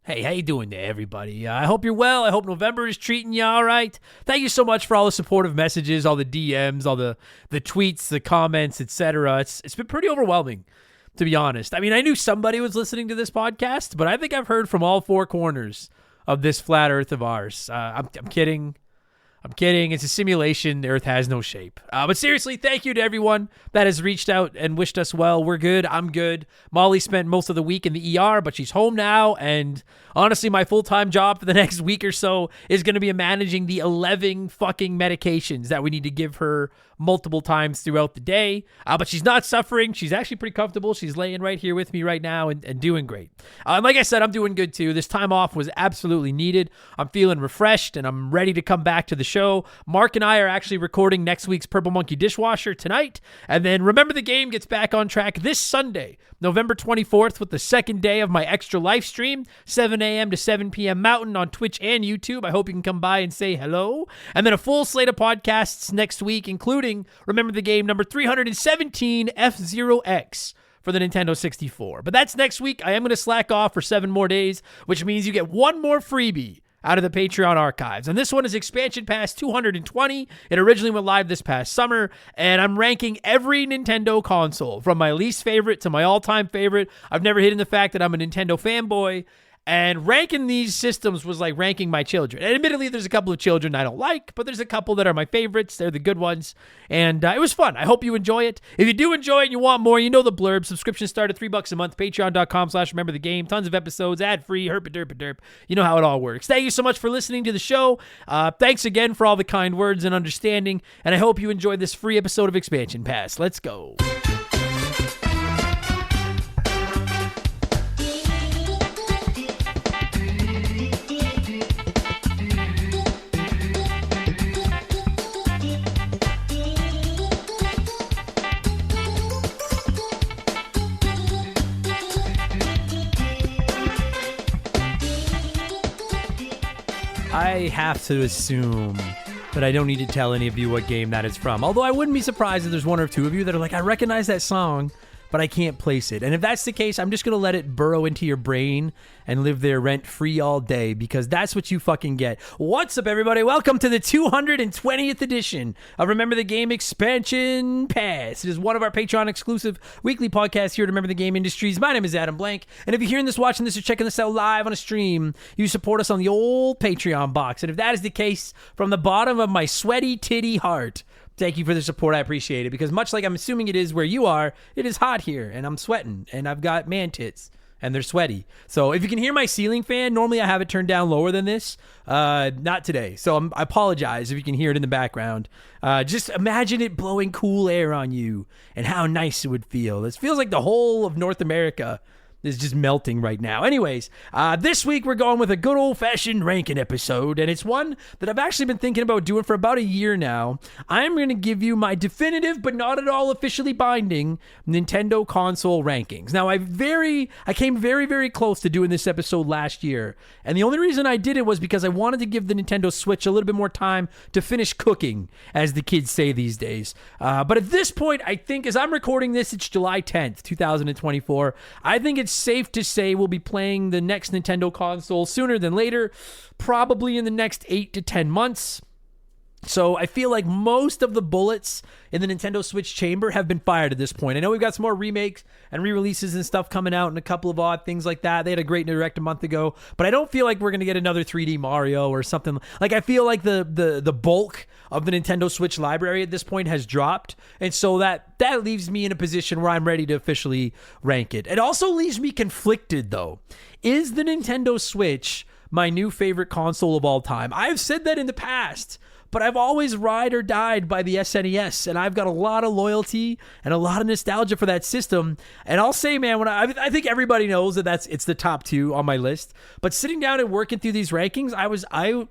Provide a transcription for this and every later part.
Hey, how you doing there, everybody? I hope you're well. I hope November is treating you all right. Thank you so much for all the supportive messages, all the DMs, all the tweets, the comments, etc. It's been pretty overwhelming, to be honest. I mean, I knew somebody was listening to this podcast, but I think I've heard from all four corners of this flat Earth of ours. I'm kidding. I'm kidding. It's a simulation. The Earth has no shape. But seriously, thank you to everyone that has reached out and wished us well. We're good. I'm good. Molly spent most of the week in the ER, but she's home now. And honestly, my full-time job for the next week or so is going to be managing the 11 fucking medications that we need to give her multiple times throughout the day. But she's not suffering. She's actually pretty comfortable. She's laying right here with me right now and doing great. Like I said, I'm doing good too. This time off was absolutely needed. I'm feeling refreshed and I'm ready to come back to the show. Mark and I are actually recording next week's Purple Monkey Dishwasher tonight. And then Remember the Game gets back on track this Sunday, November 24th, with the second day of my extra live stream, 7 a.m. to 7 p.m. Mountain on Twitch and YouTube. I hope you can come by and say hello. And then a full slate of podcasts next week, including Remember the Game number 317, F-Zero-X, for the Nintendo 64. But that's next week. I am going to slack off for 7 more days, which means you get one more freebie out of the Patreon archives. And this one is Expansion Pass 220. It originally went live this past summer, and I'm ranking every Nintendo console from my least favorite to my all-time favorite. I've never hidden the fact that I'm a Nintendo fanboy, and ranking these systems was like ranking my children. And admittedly, there's a couple of children I don't like, but there's a couple that are my favorites. They're the good ones. And it was fun. I hope you enjoy it. If you do enjoy it and you want more, you know the blurb. Subscriptions start at $3 a month. Patreon.com/rememberthegame. Tons of episodes, ad-free, herp-a-derp-a-derp. You know how it all works. Thank you so much for listening to the show. Thanks again for all the kind words and understanding. And I hope you enjoyed this free episode of Expansion Pass. Let's go. I have to assume that I don't need to tell any of you what game that is from. Although I wouldn't be surprised if there's one or two of you that are like, I recognize that song, but I can't place it. And if that's the case, I'm just going to let it burrow into your brain and live there rent-free all day, because that's what you fucking get. What's up, everybody? Welcome to the 220th edition of Remember the Game Expansion Pass. It is one of our Patreon-exclusive weekly podcasts here at Remember the Game Industries. My name is Adam Blank, and if you're hearing this, watching this, or checking this out live on a stream, you support us on the old Patreon box. And if that is the case, from the bottom of my sweaty titty heart, thank you for the support. I appreciate it, because much like I'm assuming it is where you are, it is hot here, and I'm sweating, and I've got man tits, and they're sweaty. So if you can hear my ceiling fan, normally I have it turned down lower than this. Not today. So I apologize if you can hear it in the background. Just imagine it blowing cool air on you and how nice it would feel. It feels like the whole of North America is just melting right now. Anyways, this week we're going with a good old-fashioned ranking episode, and it's one that I've actually been thinking about doing for about a year now. I'm going to give you my definitive, but not at all officially binding, Nintendo console rankings. Now, I came very, very close to doing this episode last year, and the only reason I did it was because I wanted to give the Nintendo Switch a little bit more time to finish cooking, as the kids say these days. But at this point, I think, as I'm recording this, it's July 10th, 2024. I think it's safe to say we'll be playing the next Nintendo console sooner than later, probably in the next 8 to 10 months. So I feel like most of the bullets in the Nintendo Switch chamber have been fired at this point. I know we've got some more remakes and re-releases and stuff coming out and a couple of odd things like that. They had a great Direct a month ago, but I don't feel like we're going to get another 3D Mario or something. Like, I feel like the bulk of the Nintendo Switch library at this point has dropped, and so that leaves me in a position where I'm ready to officially rank it. It also leaves me conflicted, though. Is the Nintendo Switch my new favorite console of all time? I've said that in the past, but I've always ride or died by the SNES, and I've got a lot of loyalty and a lot of nostalgia for that system. And I'll say, man, when I think everybody knows that it's the top two on my list. But sitting down and working through these rankings, I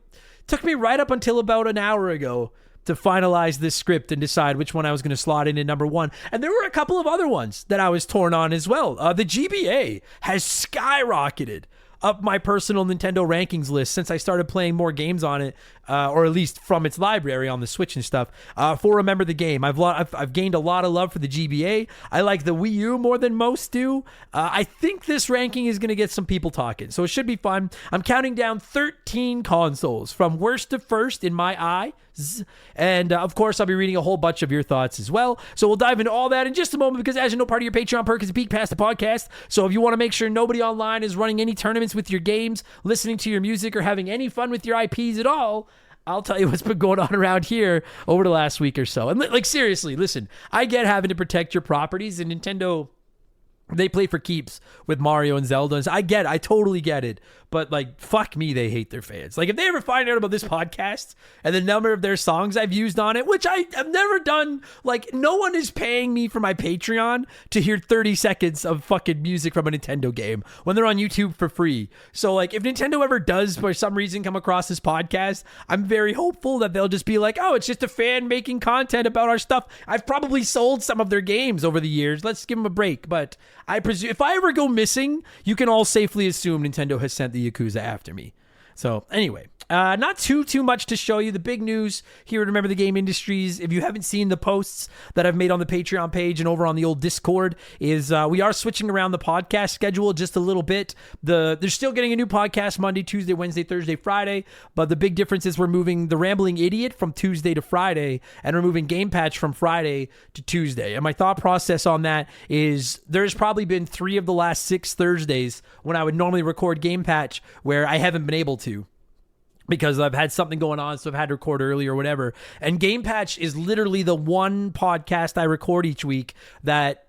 took me right up until about an hour ago to finalize this script and decide which one I was going to slot in at number one. And there were a couple of other ones that I was torn on as well. The GBA has skyrocketed up my personal Nintendo rankings list since I started playing more games on it. or at least from its library on the Switch and stuff, for Remember the Game. I've gained a lot of love for the GBA. I like the Wii U more than most do. I think this ranking is going to get some people talking, so it should be fun. I'm counting down 13 consoles from worst to first in my eyes. And of course, I'll be reading a whole bunch of your thoughts as well. So we'll dive into all that in just a moment, because as you know, part of your Patreon perk is a peek past the podcast. So if you want to make sure nobody online is running any tournaments with your games, listening to your music, or having any fun with your IPs at all, I'll tell you what's been going on around here over the last week or so. And like, seriously, listen, I get having to protect your properties, and Nintendo, they play for keeps with Mario and Zelda. I totally get it. But like, fuck me, they hate their fans. Like, if they ever find out about this podcast and the number of their songs I've used on it, which I have never done, like, no one is paying me for my Patreon to hear 30 seconds of fucking music from a Nintendo game when they're on YouTube for free. So like, if Nintendo ever does for some reason come across this podcast, I'm very hopeful that they'll just be like, oh, it's just a fan making content about our stuff. I've probably sold some of their games over the years. Let's give them a break. But I presume if I ever go missing, you can all safely assume Nintendo has sent the Yakuza after me. So anyway, not too much to show you. The big news here at Remember the Game Industries, if you haven't seen the posts that I've made on the Patreon page and over on the old Discord, is we are switching around the podcast schedule just a little bit. They're still getting a new podcast Monday, Tuesday, Wednesday, Thursday, Friday, but the big difference is we're moving The Rambling Idiot from Tuesday to Friday, and we're moving Game Patch from Friday to Tuesday. And my thought process on that is there's probably been 3 of the last 6 Thursdays when I would normally record Game Patch where I haven't been able to, because I've had something going on, so I've had to record early or whatever. And Game Patch is literally the one podcast I record each week that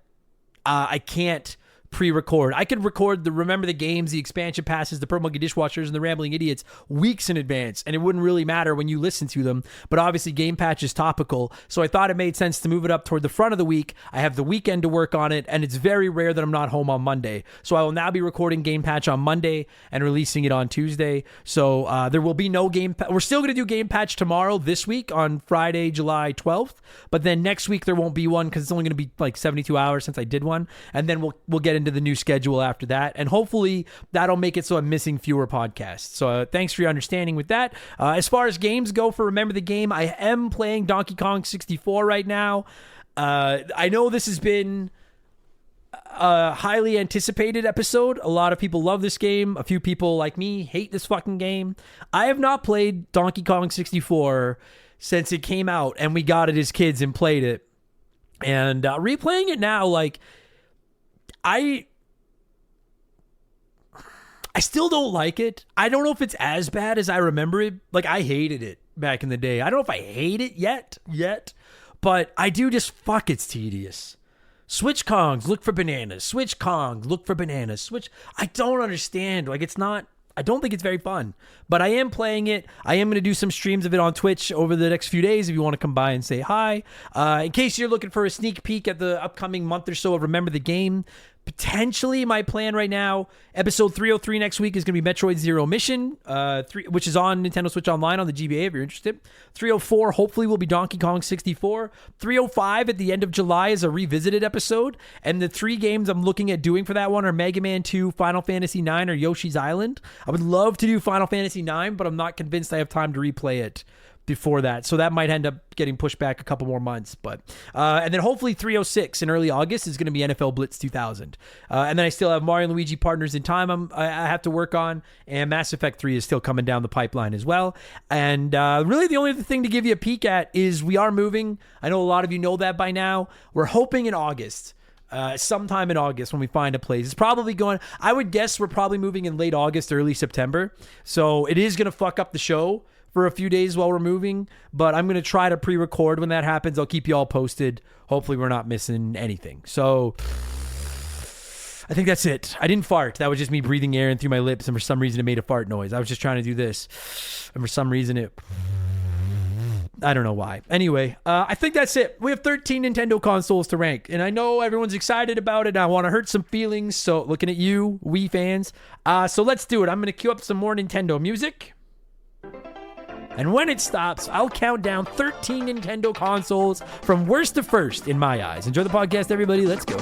I can't pre-record. I could record the Remember the Games, the expansion passes, the Pro Monkey Dishwashers, and the Rambling Idiots weeks in advance, and it wouldn't really matter when you listen to them. But obviously Game Patch is topical, so I thought it made sense to move it up toward the front of the week. I have the weekend to work on it, and it's very rare that I'm not home on Monday. So I will now be recording Game Patch on Monday and releasing it on Tuesday. So there will be no Game Patch. We're still going to do Game Patch tomorrow, this week, on Friday, July 12th. But then next week there won't be one, because it's only going to be like 72 hours since I did one. And then we'll get into the new schedule after that, and hopefully that'll make it so I'm missing fewer podcasts. So thanks for your understanding with that. As far as games go for Remember the Game, I am playing Donkey Kong 64 right now. I know this has been a highly anticipated episode. A lot of people love this game. A few people like me hate this fucking game. I have not played Donkey Kong 64 since it came out and we got it as kids and played it. And replaying it now, like, I still don't like it. I don't know if it's as bad as I remember it. Like, I hated it back in the day. I don't know if I hate it yet, but I do just, fuck, it's tedious. Switch Kongs, look for bananas. Switch Kongs, look for bananas. Switch, I don't understand. Like, it's not, I don't think it's very fun, but I am playing it. I am going to do some streams of it on Twitch over the next few days if you want to come by and say hi. In case you're looking for a sneak peek at the upcoming month or so of Remember the Game, potentially my plan right now, episode 303 next week is going to be Metroid Zero Mission, which is on Nintendo Switch Online on the GBA if you're interested. 304 hopefully will be Donkey Kong 64. 305 at the end of July is a revisited episode, and the 3 games I'm looking at doing for that one are Mega Man 2, Final Fantasy 9, or Yoshi's Island. I would love to do Final Fantasy 9, but I'm not convinced I have time to replay it before that, so that might end up getting pushed back a couple more months. But and then hopefully 306 in early August is going to be NFL Blitz 2000, and then I still have Mario and Luigi Partners in Time I have to work on, and Mass Effect 3 is still coming down the pipeline as well. And really the only other thing to give you a peek at is we are moving. I know a lot of you know that by now. We're hoping in August, sometime in August when we find a place. It's probably going, I would guess we're probably moving in late August, early September, so it is going to fuck up the show for a few days while we're moving, but I'm going to try to pre-record when that happens. I'll keep you all posted. Hopefully we're not missing anything. So I think that's it. I didn't fart. That was just me breathing air in through my lips, and for some reason it made a fart noise. I was just trying to do this, and for some reason I don't know why. Anyway, I think that's it. We have 13 Nintendo consoles to rank, and I know everyone's excited about it. I want to hurt some feelings, so looking at you, Wii fans. So let's do it. I'm going to cue up some more Nintendo music. And when it stops, I'll count down 13 Nintendo consoles from worst to first in my eyes. Enjoy the podcast, everybody. Let's go.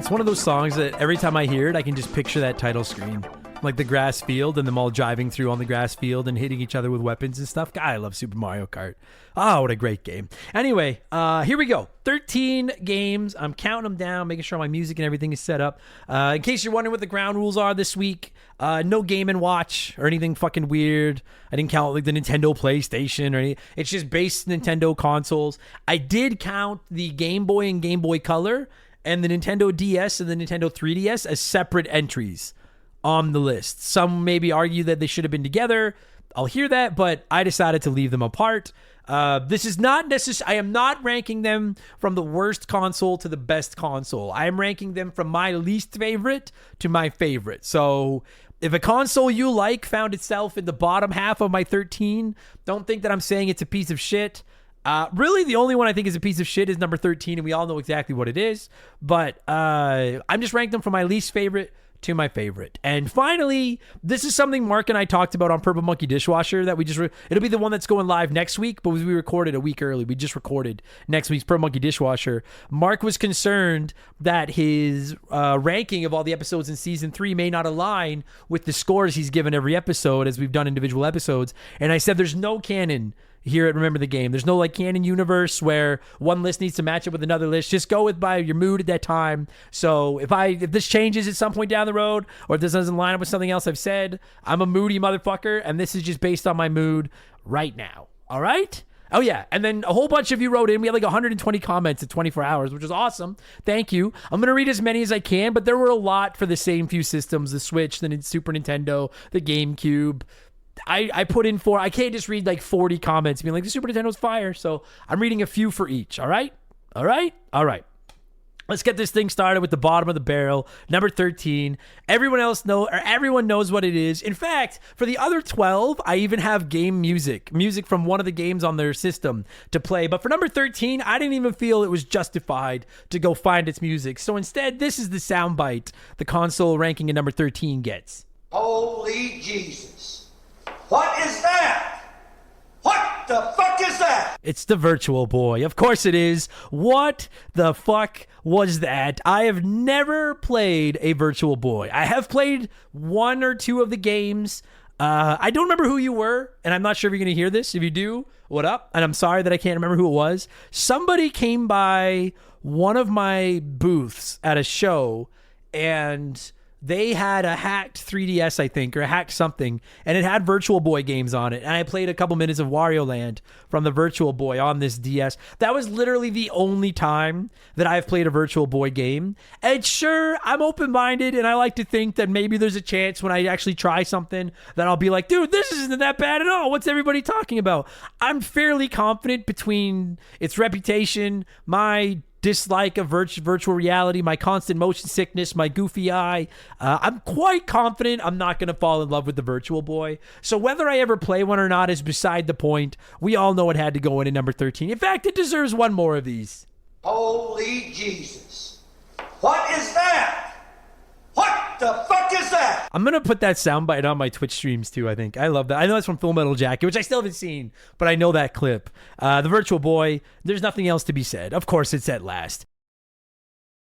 It's one of those songs that every time I hear it, I can just picture that title screen. Like the grass field and them all driving through on the grass field and hitting each other with weapons and stuff. God, I love Super Mario Kart. Oh, what a great game. Anyway, here we go. 13 games. I'm counting them down, making sure my music and everything is set up. In case you're wondering what the ground rules are this week, no Game & Watch or anything fucking weird. I didn't count like the Nintendo PlayStation or anything. It's just base Nintendo consoles. I did count the Game Boy and Game Boy Color and the Nintendo DS and the Nintendo 3DS as separate entries on the list. Some maybe argue that they should have been together. I'll hear that, but I decided to leave them apart. This is not necessary. I am not ranking them from the worst console to the best console. I am ranking them from my least favorite to my favorite. So if a console you like found itself in the bottom half of my 13, don't think that I'm saying it's a piece of shit. Really, the only one I think is a piece of shit is number 13, and we all know exactly what it is. But I'm just ranked them from my least favorite to my favorite. And finally, this is something Mark and I talked about on Purple Monkey Dishwasher that we just it'll be the one that's going live next week, but we recorded a week early. We just recorded next week's Purple Monkey Dishwasher. Mark was concerned that his ranking of all the episodes in season 3 may not align with the scores he's given every episode as we've done individual episodes. And I said there's no canon here at Remember the Game. There's no like canon universe where one list needs to match up with another list. Just go with by your mood at that time. So if this changes at some point down the road, or if this doesn't line up with something else I've said, I'm a moody motherfucker, and this is just based on my mood right now. All right? Oh yeah, and then a whole bunch of you wrote in. We had like 120 comments in 24 hours, which is awesome. Thank you. I'm going to read as many as I can, but there were a lot for the same few systems, the Switch, the Super Nintendo, the GameCube. I put in I can't just read like 40 comments being like, the Super Nintendo's fire. So I'm reading a few for each. All right. Let's get this thing started with the bottom of the barrel. Number 13. Everyone knows what it is. In fact, for the other 12, I even have game music from one of the games on their system to play. But for number 13, I didn't even feel it was justified to go find its music. So instead, this is the soundbite the console ranking at number 13 gets. Holy Jesus. What is that? What the fuck is that? It's the Virtual Boy. Of course it is. What the fuck was that? I have never played a Virtual Boy. I have played one or two of the games. I don't remember who you were, and I'm not sure if you're going to hear this. If you do, what up? And I'm sorry that I can't remember who it was. Somebody came by one of my booths at a show, and they had a hacked 3DS, I think, or a hacked something, and it had Virtual Boy games on it. And I played a couple minutes of Wario Land from the Virtual Boy on this DS. That was literally the only time that I've played a Virtual Boy game. And sure, I'm open-minded, and I like to think that maybe there's a chance when I actually try something that I'll be like, dude, this isn't that bad at all. What's everybody talking about? I'm fairly confident between its reputation, my dislike of virtual reality, my constant motion sickness, my goofy eye. I'm quite confident I'm not going to fall in love with the Virtual Boy. So whether I ever play one or not is beside the point. We all know it had to go in at number 13. In fact, it deserves one more of these. Holy Jesus. What is that? What the fuck is that? I'm going to put that soundbite on my Twitch streams too, I think. I love that. I know it's from Full Metal Jacket, which I still haven't seen, but I know that clip. The Virtual Boy, there's nothing else to be said. Of course, it's at last.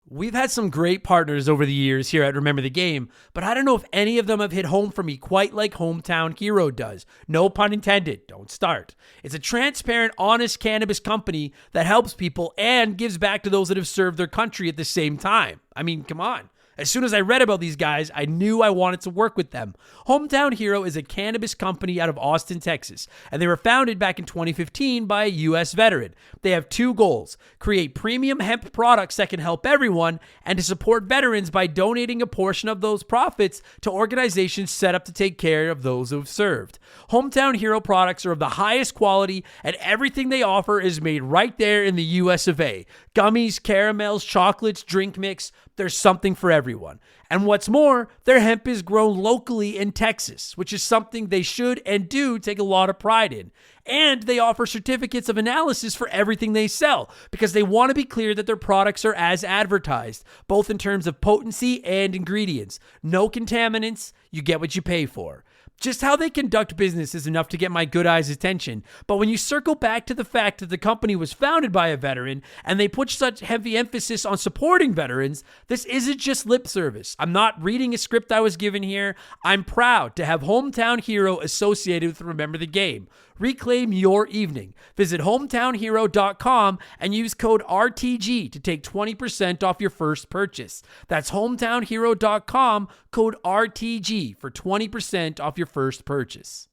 We've had some great partners over the years here at Remember the Game, but I don't know if any of them have hit home for me quite like Hometown Hero does. No pun intended. Don't start. It's a transparent, honest cannabis company that helps people and gives back to those that have served their country at the same time. I mean, come on. As soon as I read about these guys, I knew I wanted to work with them. Hometown Hero is a cannabis company out of Austin, Texas, and they were founded back in 2015 by a U.S. veteran. They have two goals: create premium hemp products that can help everyone, and to support veterans by donating a portion of those profits to organizations set up to take care of those who have served. Hometown Hero products are of the highest quality, and everything they offer is made right there in the U.S. of A. Gummies, caramels, chocolates, drink mix. There's something for everyone. And what's more, their hemp is grown locally in Texas, which is something they should and do take a lot of pride in. And they offer certificates of analysis for everything they sell because they want to be clear that their products are as advertised, both in terms of potency and ingredients. No contaminants, you get what you pay for. Just how they conduct business is enough to get my good eyes' attention. But when you circle back to the fact that the company was founded by a veteran and they put such heavy emphasis on supporting veterans, this isn't just lip service. I'm not reading a script I was given here. I'm proud to have Hometown Hero associated with Remember the Game. Reclaim your evening. Visit hometownhero.com and use code RTG to take 20% off your first purchase. That's hometownhero.com, code RTG for 20% off your first purchase.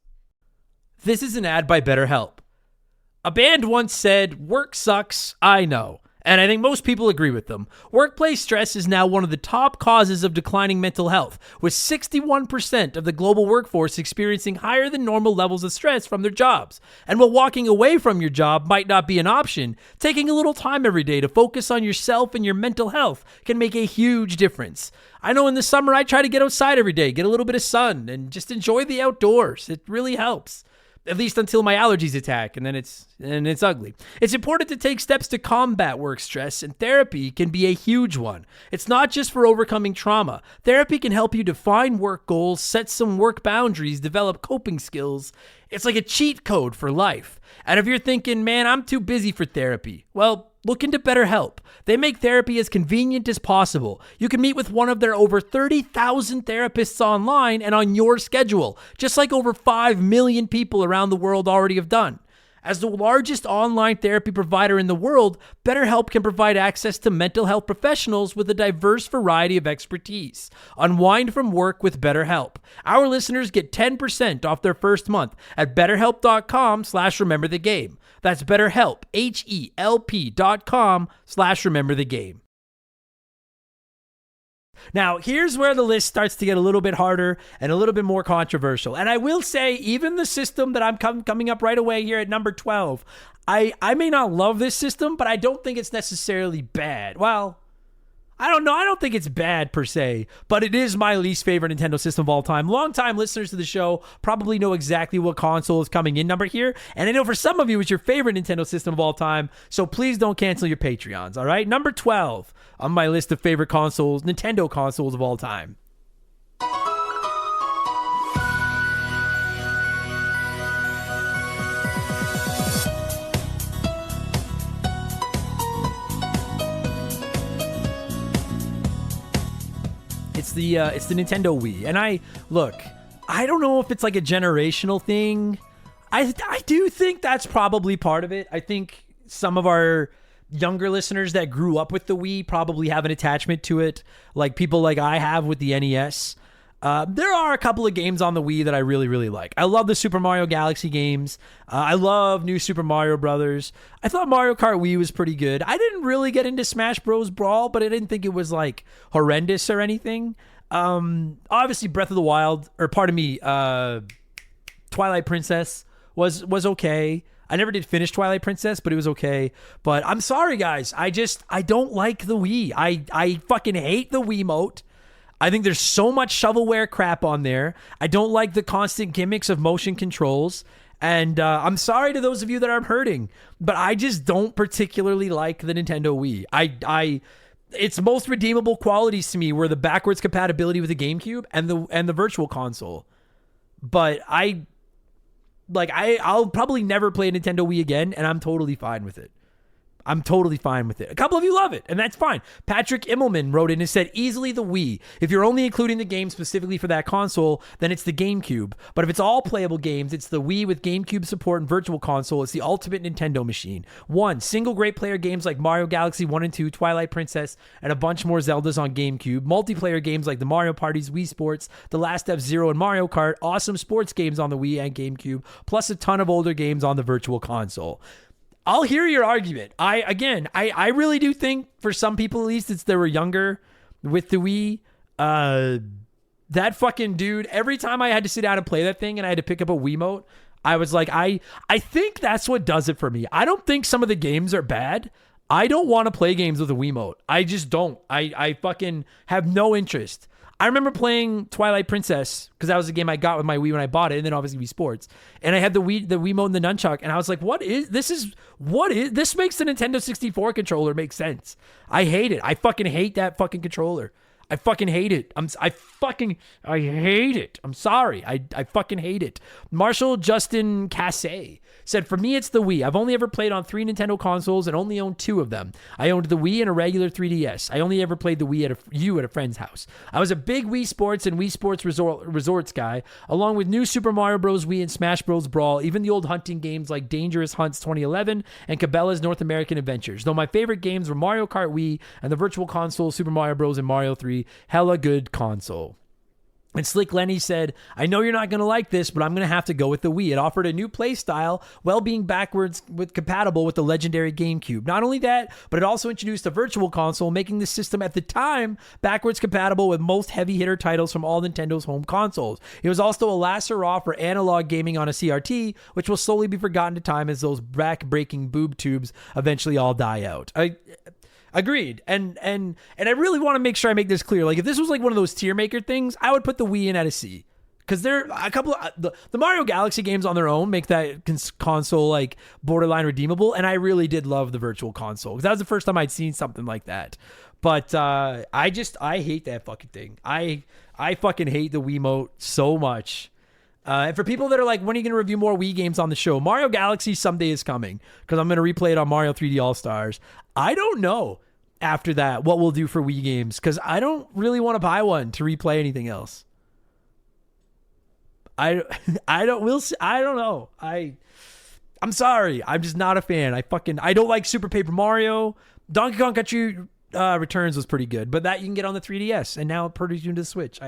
This is an ad by BetterHelp. A band once said, "Work sucks, I know." And I think most people agree with them. Workplace stress is now one of the top causes of declining mental health, with 61% of the global workforce experiencing higher than normal levels of stress from their jobs. And while walking away from your job might not be an option, taking a little time every day to focus on yourself and your mental health can make a huge difference. I know in the summer I try to get outside every day, get a little bit of sun, and just enjoy the outdoors. It really helps. At least until my allergies attack, and then it's ugly. It's important to take steps to combat work stress, and therapy can be a huge one. It's not just for overcoming trauma. Therapy can help you define work goals, set some work boundaries, develop coping skills. It's like a cheat code for life. And if you're thinking, man, I'm too busy for therapy, well, look into BetterHelp. They make therapy as convenient as possible. You can meet with one of their over 30,000 therapists online and on your schedule, just like over 5 million people around the world already have done. As the largest online therapy provider in the world, BetterHelp can provide access to mental health professionals with a diverse variety of expertise. Unwind from work with BetterHelp. Our listeners get 10% off their first month at betterhelp.com/rememberthegame. That's BetterHelp, HELP.com/rememberthegame. Now, here's where the list starts to get a little bit harder and a little bit more controversial. And I will say, even the system that I'm coming up right away here at number 12, I may not love this system, but I don't think it's necessarily bad. Well, I don't know. I don't think it's bad per se, but it is my least favorite Nintendo system of all time. Longtime listeners to the show probably know exactly what console is coming in number here. And I know for some of you, it's your favorite Nintendo system of all time. So please don't cancel your Patreons. All right. Number 12 on my list of favorite consoles, Nintendo consoles of all time. It's the Nintendo Wii. And I don't know if it's like a generational thing. I do think that's probably part of it. I think some of our younger listeners that grew up with the Wii probably have an attachment to it, like people like I have with the NES. There are a couple of games on the Wii that I really, really like. I love the Super Mario Galaxy games. I love New Super Mario Brothers. I thought Mario Kart Wii was pretty good. I didn't really get into Smash Bros. Brawl, but I didn't think it was like horrendous or anything. Obviously Breath of the Wild, or pardon me, Twilight Princess was okay. I never did finish Twilight Princess, but it was okay. But I'm sorry, guys. I don't like the Wii. I fucking hate the Wiimote. I think there's so much shovelware crap on there. I don't like the constant gimmicks of motion controls. And I'm sorry to those of you that I'm hurting, but I just don't particularly like the Nintendo Wii. Its most redeemable qualities to me were the backwards compatibility with the GameCube and the Virtual Console. But I'll probably never play a Nintendo Wii again, and I'm totally fine with it. I'm totally fine with it. A couple of you love it, and that's fine. Patrick Immelman wrote in and said, easily the Wii. If you're only including the game specifically for that console, then it's the GameCube. But if it's all playable games, it's the Wii with GameCube support and Virtual Console. It's the ultimate Nintendo machine. One, single great player games like Mario Galaxy 1 and 2, Twilight Princess, and a bunch more Zeldas on GameCube. Multiplayer games like the Mario Parties, Wii Sports, The Last F-Zero, and Mario Kart. Awesome sports games on the Wii and GameCube, plus a ton of older games on the Virtual Console. I'll hear your argument. I really do think for some people, at least, they were younger with the Wii. That fucking dude, every time I had to sit down and play that thing and I had to pick up a Wiimote, I was like, I think that's what does it for me. I don't think some of the games are bad. I don't want to play games with a Wiimote. I just don't. I fucking have no interest. I remember playing Twilight Princess because that was the game I got with my Wii when I bought it, and then obviously Wii Sports. And I had the Wiimote and the nunchuck, and I was like, this makes the Nintendo 64 controller make sense. I hate it. I fucking hate that fucking controller. I fucking hate it. I hate it. I'm sorry. I fucking hate it. Marshall Justin Cassay said, for me, it's the Wii. I've only ever played on 3 Nintendo consoles and only owned 2 of them. I owned the Wii and a regular 3DS. I only ever played the Wii at a friend's house. I was a big Wii Sports and Wii Sports Resorts guy, along with New Super Mario Bros. Wii and Smash Bros. Brawl, even the old hunting games like Dangerous Hunts 2011 and Cabela's North American Adventures. Though my favorite games were Mario Kart Wii and the Virtual Console, Super Mario Bros. And Mario 3. Hella good console. And Slick Lenny said, I know you're not going to like this, but I'm going to have to go with the Wii. It offered a new play style while being backwards compatible with the legendary GameCube. Not only that, but it also introduced a virtual console, making the system at the time backwards compatible with most heavy hitter titles from all Nintendo's home consoles. It was also a last hurrah for analog gaming on a CRT, which will slowly be forgotten to time as those back-breaking boob tubes eventually all die out. Agreed. And I really want to make sure I make this clear. Like, if this was like one of those tier maker things, I would put the Wii in at a C. Because there are a couple of the Mario Galaxy games on their own make that console like borderline redeemable. And I really did love the Virtual Console because that was the first time I'd seen something like that. But I hate that fucking thing. I fucking hate the Wiimote so much. And for people that are like, when are you going to review more Wii games on the show? Mario Galaxy someday is coming because I'm going to replay it on Mario 3D All-Stars. I don't know after that what we'll do for Wii games because I don't really want to buy one to replay anything else. I don't know. I'm sorry. I'm just not a fan. I don't like Super Paper Mario. Donkey Kong Country Returns was pretty good, but that you can get on the 3DS and now it pretty tuned to the Switch.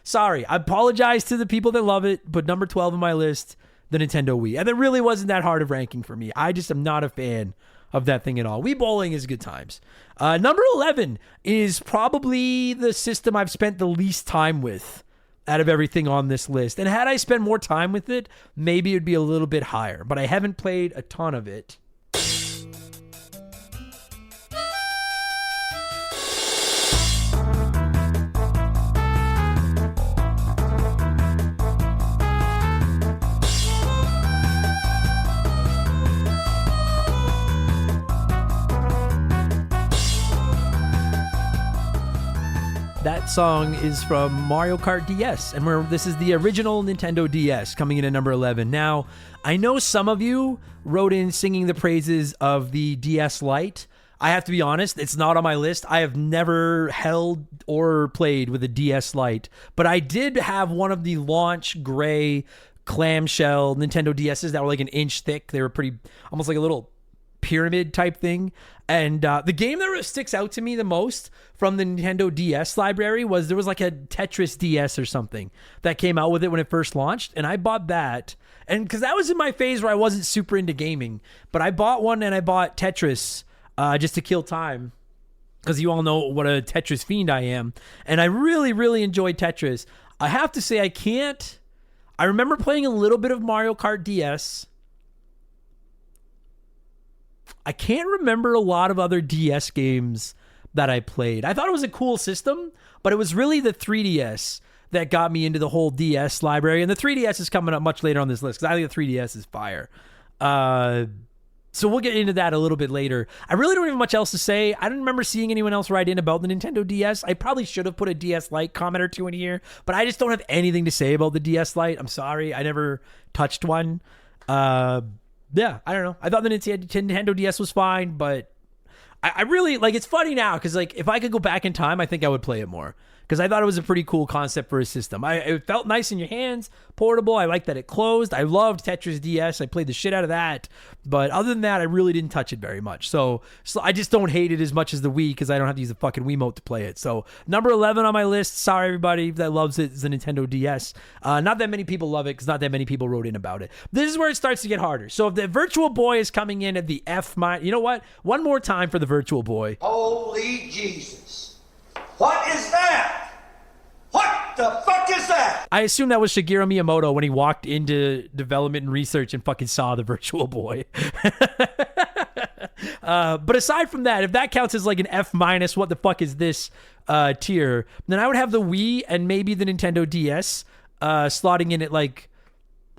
Sorry. I apologize to the people that love it, but number 12 on my list, the Nintendo Wii. And it really wasn't that hard of ranking for me. I just am not a fan of that thing at all. Wii bowling is good times. Number 11 is probably the system I've spent the least time with out of everything on this list. And had I spent more time with it, maybe it would be a little bit higher. But I haven't played a ton of it. That song is from Mario Kart DS, and this is the original Nintendo DS coming in at number 11. Now, I know some of you wrote in singing the praises of the DS Lite. I have to be honest, it's not on my list. I have never held or played with a DS Lite, but I did have one of the launch gray clamshell Nintendo DSs that were like an inch thick. They were pretty, almost like a little pyramid type thing. And the game that sticks out to me the most from the Nintendo DS library was there was like a Tetris DS or something that came out with it when it first launched. And I bought that. And because that was in my phase where I wasn't super into gaming. But I bought one and I bought Tetris just to kill time. Because you all know what a Tetris fiend I am. And I really, really enjoyed Tetris. I have to say I remember playing a little bit of Mario Kart DS. I can't remember a lot of other DS games that I played. I thought it was a cool system, but it was really the 3DS that got me into the whole DS library. And the 3DS is coming up much later on this list because I think the 3DS is fire. So we'll get into that a little bit later. I really don't have much else to say. I don't remember seeing anyone else write in about the Nintendo DS. I probably should have put a DS Lite comment or two in here, but I just don't have anything to say about the DS Lite. I'm sorry. I never touched one. Yeah, I don't know. I thought the Nintendo DS was fine, but I really, like, it's funny now because, like, if I could go back in time, I think I would play it more because I thought it was a pretty cool concept for a system. It felt nice in your hands, portable. I liked that it closed. I loved Tetris DS. I played the shit out of that. But other than that, I really didn't touch it very much. So I just don't hate it as much as the Wii because I don't have to use a fucking Wiimote to play it. So number 11 on my list. Sorry, everybody that loves it, is the Nintendo DS. Not that many people love it because not that many people wrote in about it. This is where it starts to get harder. So if the Virtual Boy is coming in at the F-, you know what? One more time for the Virtual Boy. Holy Jesus. What is that? What the fuck is that? I assume that was Shigeru Miyamoto when he walked into development and research and fucking saw the Virtual Boy. But aside from that, if that counts as like an F-, what the fuck is this tier, then I would have the Wii and maybe the Nintendo DS slotting in at like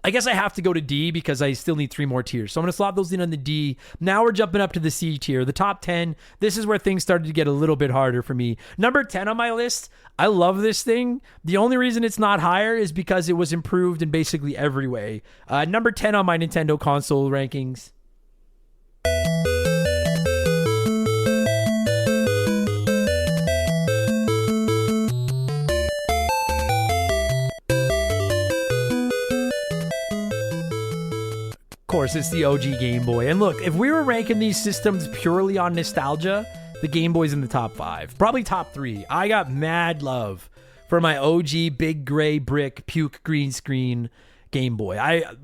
I guess I have to go to D because I still need 3 more tiers. So I'm going to slot those in on the D. Now we're jumping up to the C tier. The top 10, this is where things started to get a little bit harder for me. Number 10 on my list, I love this thing. The only reason it's not higher is because it was improved in basically every way. Number 10 on my Nintendo console rankings. Of course, it's the OG Game Boy. And look, if we were ranking these systems purely on nostalgia, the Game Boy's in the top 5, probably top 3. I got mad love for my OG big gray brick puke green screen Game Boy.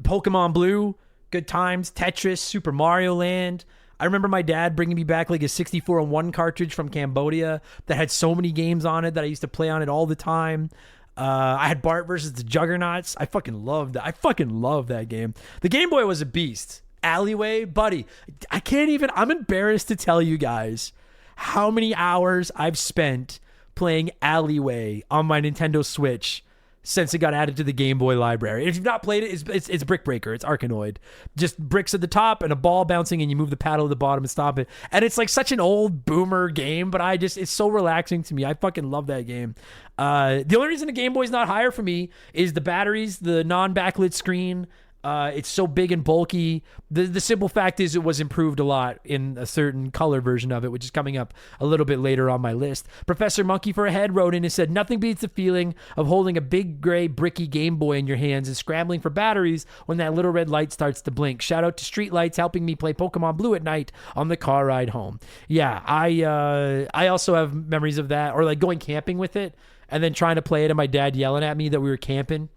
Pokemon Blue, good times, Tetris, Super Mario Land. I remember my dad bringing me back like a 64-1 cartridge from Cambodia that had so many games on it that I used to play on it all the time. I had Bart versus the Juggernauts. I fucking loved that. I fucking love that game. The Game Boy was a beast. Alleyway, buddy. I'm embarrassed to tell you guys how many hours I've spent playing Alleyway on my Nintendo Switch since it got added to the Game Boy library. And if you've not played it, it's Brick Breaker. It's Arkanoid. Just bricks at the top and a ball bouncing and you move the paddle at the bottom and stop it. And it's like such an old boomer game, but it's so relaxing to me. I fucking love that game. The only reason the Game Boy's not higher for me is the batteries, the non-backlit screen. It's so big and bulky. The simple fact is it was improved a lot in a certain color version of it, which is coming up a little bit later on my list. Professor Monkey for a Head wrote in and said, nothing beats the feeling of holding a big gray bricky Game Boy in your hands and scrambling for batteries when that little red light starts to blink. Shout out to Street Lights helping me play Pokemon Blue at night on the car ride home. Yeah, I also have memories of that, or like going camping with it and then trying to play it and my dad yelling at me that we were camping.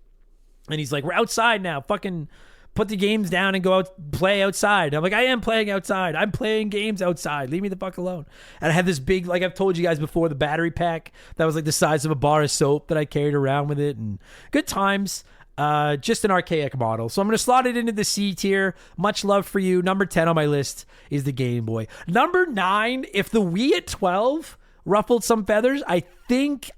And he's like, we're outside now. Fucking put the games down and go out, play outside. I'm like, I am playing outside. I'm playing games outside. Leave me the fuck alone. And I had this big, like I've told you guys before, the battery pack that was like the size of a bar of soap that I carried around with it. And good times. Just an archaic model. So I'm going to slot it into the C tier. Much love for you. Number 10 on my list is the Game Boy. Number 9, if the Wii at 12 ruffled some feathers, I think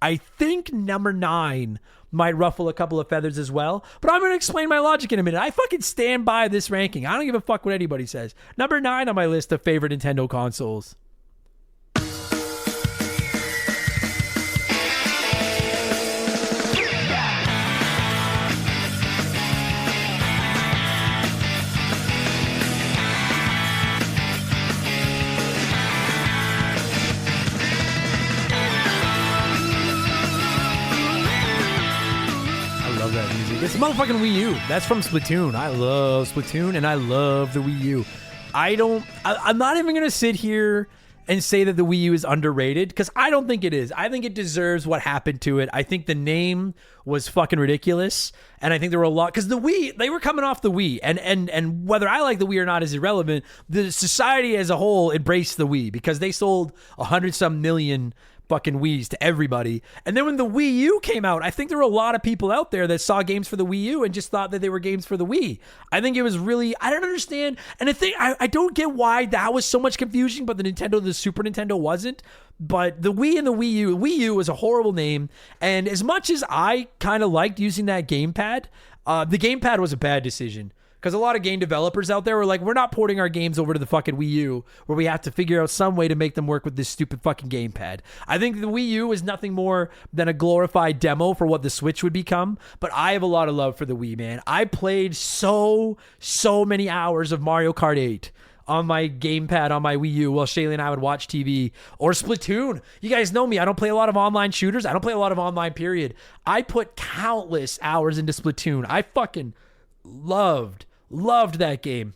number 9 might ruffle a couple of feathers as well. But I'm going to explain my logic in a minute. I fucking stand by this ranking. I don't give a fuck what anybody says. Number 9 on my list of favorite Nintendo consoles. It's motherfucking Wii U. That's from Splatoon. I love Splatoon and I love the Wii U. I'm not even going to sit here and say that the Wii U is underrated because I don't think it is. I think it deserves what happened to it. I think the name was fucking ridiculous. And I think there were a lot, because the Wii, they were coming off the Wii. And whether I like the Wii or not is irrelevant. The society as a whole embraced the Wii because they sold 100-some million fucking Wii's to everybody. And then when the Wii U came out, I think there were a lot of people out there that saw games for the Wii U and just thought that they were games for the Wii. I think it was really, I don't understand. And the thing, I don't get why that was so much confusion, but the Super Nintendo wasn't. But the Wii and the Wii U was a horrible name. And as much as I kind of liked using that gamepad, the gamepad was a bad decision. Because a lot of game developers out there were like, we're not porting our games over to the fucking Wii U where we have to figure out some way to make them work with this stupid fucking gamepad. I think the Wii U is nothing more than a glorified demo for what the Switch would become. But I have a lot of love for the Wii, man. I played so many hours of Mario Kart 8 on my gamepad on my Wii U while Shaylee and I would watch TV. Or Splatoon. You guys know me. I don't play a lot of online shooters. I don't play a lot of online, period. I put countless hours into Splatoon. I fucking loved that game.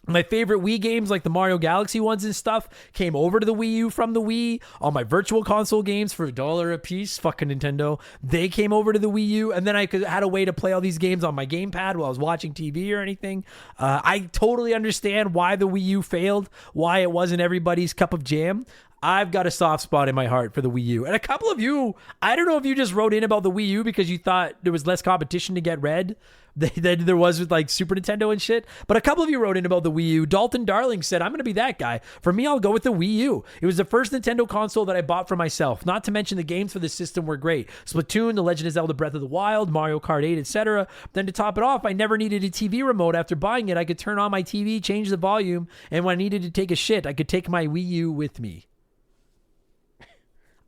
My favorite Wii games, like the Mario Galaxy ones and stuff, came over to the Wii U from the Wii. All my virtual console games for $1 a piece, fucking Nintendo, they came over to the Wii U. And then I had a way to play all these games on my gamepad while I was watching TV or anything. I totally understand why the Wii U failed, why it wasn't everybody's cup of jam. I've got a soft spot in my heart for the Wii U. And a couple of you, I don't know if you just wrote in about the Wii U because you thought there was less competition to get red than there was with like Super Nintendo and shit. But a couple of you wrote in about the Wii U. Dalton Darling said, I'm going to be that guy. For me, I'll go with the Wii U. It was the first Nintendo console that I bought for myself. Not to mention the games for the system were great. Splatoon, The Legend of Zelda Breath of the Wild, Mario Kart 8, etc. Then to top it off, I never needed a TV remote. After buying it, I could turn on my TV, change the volume, and when I needed to take a shit, I could take my Wii U with me.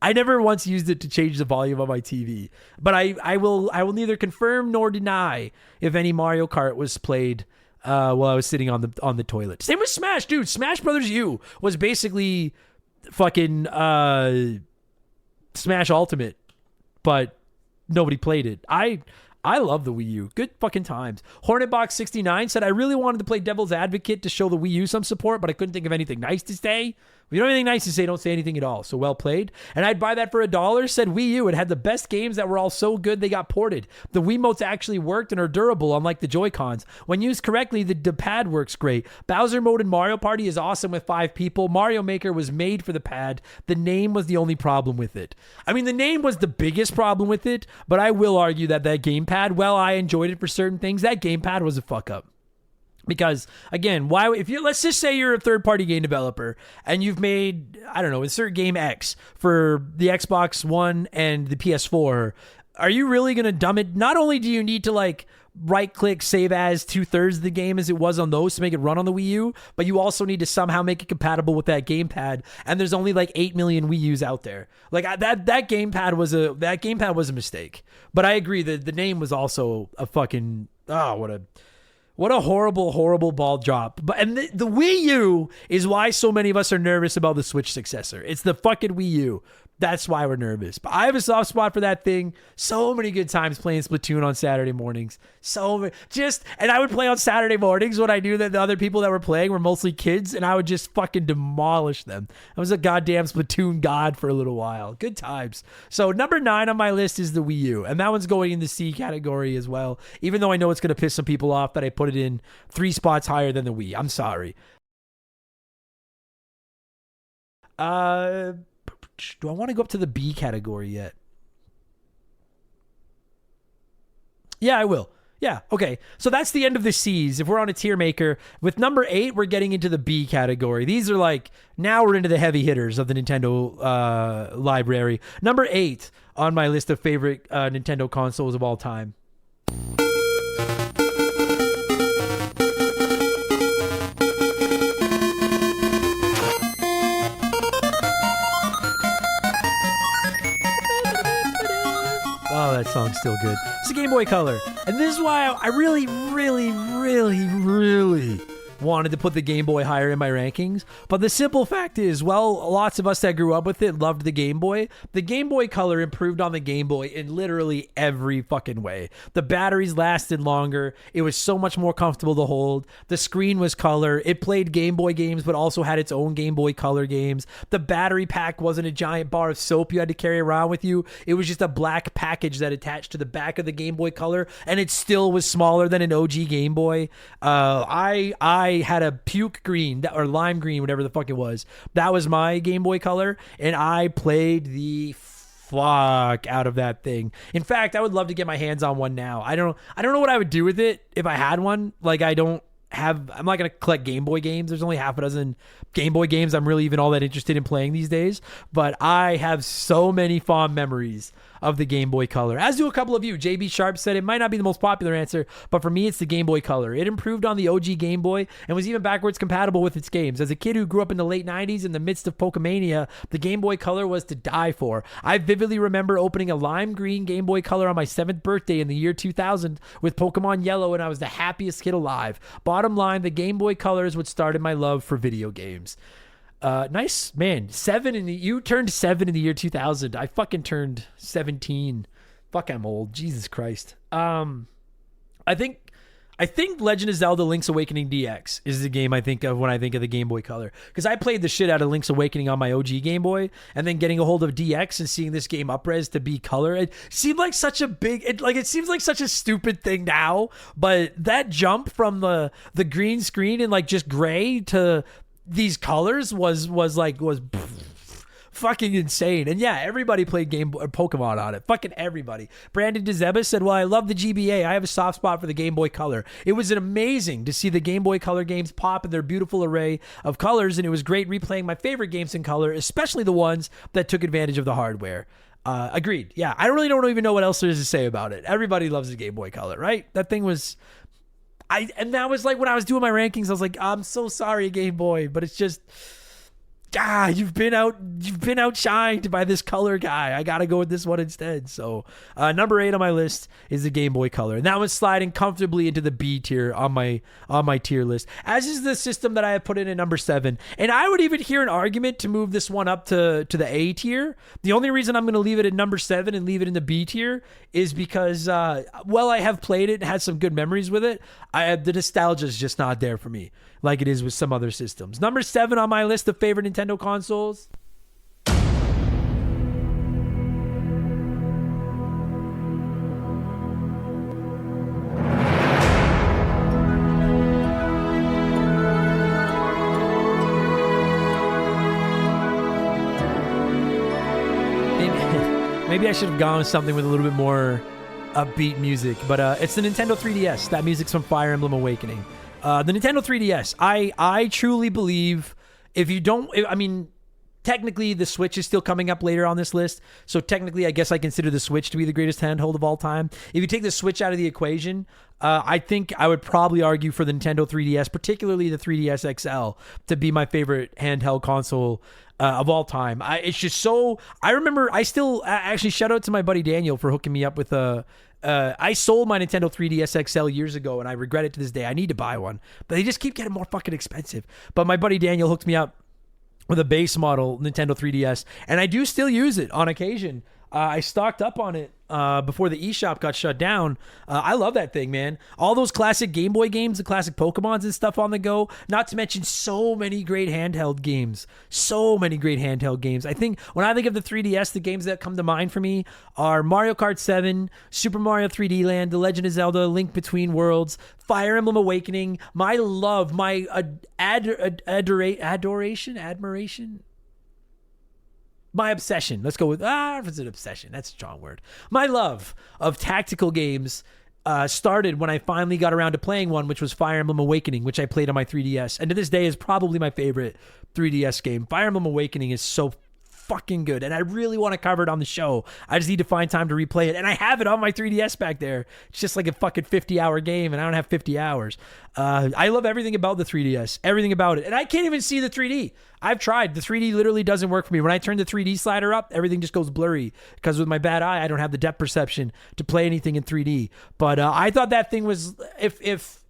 I never once used it to change the volume on my TV, but I will neither confirm nor deny if any Mario Kart was played while I was sitting on the toilet. Same with Smash, dude. Smash Brothers U was basically fucking Smash Ultimate, but nobody played it. I love the Wii U. Good fucking times. Hornetbox69 said, I really wanted to play Devil's Advocate to show the Wii U some support, but I couldn't think of anything nice to say. If you don't have anything nice to say, don't say anything at all. So well played. And I'd buy that for $1. Said Wii U. It had the best games that were all so good they got ported. The Wiimotes actually worked and are durable, unlike the Joy-Cons. When used correctly, the pad works great. Bowser mode in Mario Party is awesome with 5 people. Mario Maker was made for the pad. The name was the only problem with it. I mean, the name was the biggest problem with it, but I will argue that gamepad, well, I enjoyed it for certain things. That gamepad was a fuck up. Because again, let's just say you're a third-party game developer and you've made, I don't know, insert game X for the Xbox One and the PS4. Are you really going to dumb it? Not only do you need to like right-click save as 2/3 of the game as it was on those to make it run on the Wii U, but you also need to somehow make it compatible with that gamepad. And there's only like 8 million Wii U's out there. Like that gamepad was a mistake. But I agree that the name was also a fucking what a horrible, horrible ball drop. And the Wii U is why so many of us are nervous about the Switch successor. It's the fucking Wii U. That's why we're nervous. But I have a soft spot for that thing. So many good times playing Splatoon on Saturday mornings. And I would play on Saturday mornings when I knew that the other people that were playing were mostly kids, and I would just fucking demolish them. I was a goddamn Splatoon god for a little while. Good times. So number 9 on my list is the Wii U, and that one's going in the C category as well, even though I know it's going to piss some people off that I put it in 3 spots higher than the Wii. I'm sorry. Do I want to go up to the B category yet? Yeah, I will. Yeah, okay. So that's the end of the C's. If we're on a tier maker, with number 8, we're getting into the B category. These are like, now we're into the heavy hitters of the Nintendo library. Number 8 on my list of favorite Nintendo consoles of all time. Oh, that song's still good. It's a Game Boy Color. And this is why I really, really, really, really wanted to put the Game Boy higher in my rankings. But the simple fact is, well, lots of us that grew up with it loved the Game Boy. The Game Boy Color improved on the Game Boy in literally every fucking way. The batteries lasted longer. It was so much more comfortable to hold. The screen was color. It played Game Boy games, but also had its own Game Boy Color games. The battery pack wasn't a giant bar of soap you had to carry around with you. It was just a black package that attached to the back of the Game Boy Color, and it still was smaller than an OG Game Boy. I had a puke green or lime green, whatever the fuck it was. That was my Game Boy Color, and I played the fuck out of that thing. In fact, I would love to get my hands on one now. I don't know what I would do with it if I had one. Like, I'm not going to collect Game Boy games. There's only half a dozen Game Boy games I'm really even all that interested in playing these days. But I have so many fond memories of the Game Boy Color, as do a couple of you. JB Sharp said it might not be the most popular answer, but for me, it's the Game Boy Color. It improved on the OG Game Boy and was even backwards compatible with its games. As a kid who grew up in the late 90s in the midst of Pokemania, the Game Boy Color was to die for. I vividly remember opening a lime green Game Boy Color on my 7th birthday in the year 2000 with Pokemon Yellow, and I was the happiest kid alive. Bottom line, the Game Boy Color is what started my love for video games. Nice, man. You turned 7 in the year 2000. I fucking turned 17. Fuck, I'm old. Jesus Christ. I think Legend of Zelda Link's Awakening DX is the game I think of when I think of the Game Boy Color. Because I played the shit out of Link's Awakening on my OG Game Boy, and then getting a hold of DX and seeing this game upres to be color. It seemed like such a it seems like such a stupid thing now, but that jump from the green screen and like just gray to these colors was fucking insane. And yeah, everybody played Game Boy or Pokemon on it. Fucking everybody. Brandon DeZeba said, well, I love the GBA. I have a soft spot for the Game Boy Color. It was amazing to see the Game Boy Color games pop in their beautiful array of colors, and it was great replaying my favorite games in color, especially the ones that took advantage of the hardware. Agreed. Yeah, I really don't even know what else there is to say about it. Everybody loves the Game Boy Color, right? That thing was... And that was like when I was doing my rankings, I was like, I'm so sorry, Game Boy, but it's just... you've been outshined by this color guy. I gotta go with this one instead. So number 8 on my list is the Game Boy Color, and that was sliding comfortably into the B tier on my tier list, as is the system that I have put in at number 7. And I would even hear an argument to move this one up to the A tier. The only reason I'm going to leave it at number 7 and leave it in the B tier is because while I have played it and had some good memories with it, the nostalgia is just not there for me like it is with some other systems. Number 7 on my list of favorite Nintendo consoles. Maybe I should have gone with something with a little bit more upbeat music, but it's the Nintendo 3DS. That music's from Fire Emblem Awakening. The Nintendo 3DS, I truly believe technically the Switch is still coming up later on this list, so technically I guess I consider the Switch to be the greatest handheld of all time. If you take the Switch out of the equation, I think I would probably argue for the Nintendo 3DS, particularly the 3DS XL, to be my favorite handheld console of all time. It's just so... I remember, I still... Actually, shout out to my buddy Daniel for hooking me up with I sold my Nintendo 3DS XL years ago, and I regret it to this day. I need to buy one, but they just keep getting more fucking expensive. But my buddy Daniel hooked me up with a base model Nintendo 3DS, and I do still use it on occasion. I stocked up on it before the eShop got shut down. I love that thing, man. All those classic Game Boy games, the classic Pokemons and stuff on the go, not to mention so many great handheld games. I think when I think of the 3DS, the games that come to mind for me are Mario Kart 7, Super Mario 3D Land, The Legend of Zelda, Link Between Worlds, Fire Emblem Awakening, my love, my admiration? My obsession. Let's go with, if it's an obsession, that's a strong word. My love of tactical games started when I finally got around to playing one, which was Fire Emblem Awakening, which I played on my 3DS. And to this day is probably my favorite 3DS game. Fire Emblem Awakening is so fucking good, and I really want to cover it on the show. I just need to find time to replay it, and I have it on my 3DS back there. It's just like a fucking 50-hour game, and I don't have 50 hours. I love everything about the 3DS, everything about it, and I can't even see the 3D. I've tried. The 3D literally doesn't work for me. When I turn the 3D slider up, everything just goes blurry, because with my bad eye, I don't have the depth perception to play anything in 3D. But I thought that thing was, if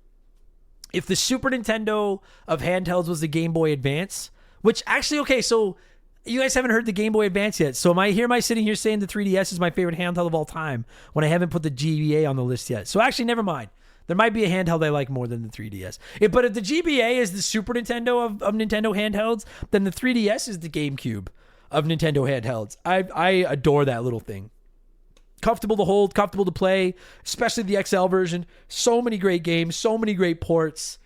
the Super Nintendo of handhelds was the Game Boy Advance, which actually, okay, so you guys haven't heard the Game Boy Advance yet. So am I sitting here saying the 3DS is my favorite handheld of all time when I haven't put the GBA on the list yet? So actually, never mind. There might be a handheld I like more than the 3DS. But if the GBA is the Super Nintendo of Nintendo handhelds, then the 3DS is the GameCube of Nintendo handhelds. I adore that little thing. Comfortable to hold, comfortable to play, especially the XL version. So many great games, so many great ports.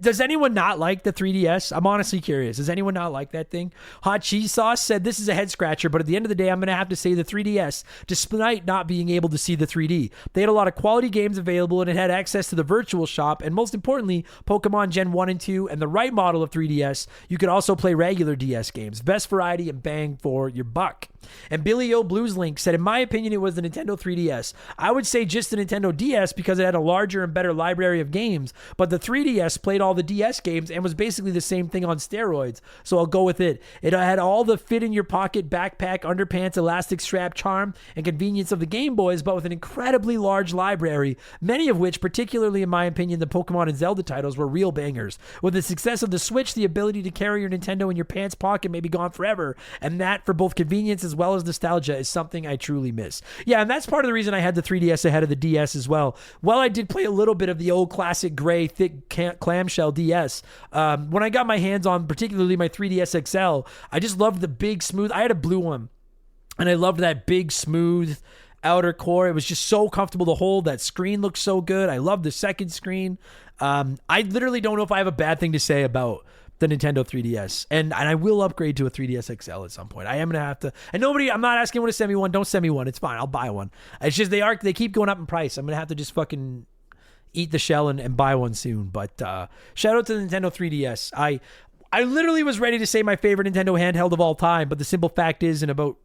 Does anyone not like the 3DS? I'm honestly curious. Does anyone not like that thing? Hot Cheese Sauce said, this is a head scratcher, but at the end of the day, I'm going to have to say the 3DS, despite not being able to see the 3D. They had a lot of quality games available, and it had access to the virtual shop, and most importantly, Pokemon Gen 1 and 2, and the right model of 3DS. You could also play regular DS games. Best variety and bang for your buck. And Billy O Blues Link said, in my opinion, it was the Nintendo 3DS. I would say just the Nintendo DS because it had a larger and better library of games, but the 3DS played all the DS games and was basically the same thing on steroids, so I'll go with it. It had all the fit-in-your-pocket, backpack, underpants, elastic strap charm, and convenience of the Game Boys, but with an incredibly large library, many of which, particularly in my opinion, the Pokemon and Zelda titles, were real bangers. With the success of the Switch, the ability to carry your Nintendo in your pants pocket may be gone forever, and that, for both convenience as well as nostalgia, is something I truly miss. Yeah, and that's part of the reason I had the 3DS ahead of the DS as well. Well, I did play a little bit of the old classic gray, thick clamshell DS. When I got my hands on particularly my 3DS XL, I just loved the big smooth. I had a blue one, and I loved that big smooth outer core. It was just so comfortable to hold. That screen looked so good. I loved the second screen. I literally don't know if I have a bad thing to say about the Nintendo 3DS, and I will upgrade to a 3DS XL at some point. I am gonna have to. And I'm not asking anyone to send me one. Don't send me one. It's fine. I'll buy one. It's just they keep going up in price. I'm gonna have to just fucking eat the shell and buy one soon. But shout out to the Nintendo 3DS. I literally was ready to say my favorite Nintendo handheld of all time, but the simple fact is, in about,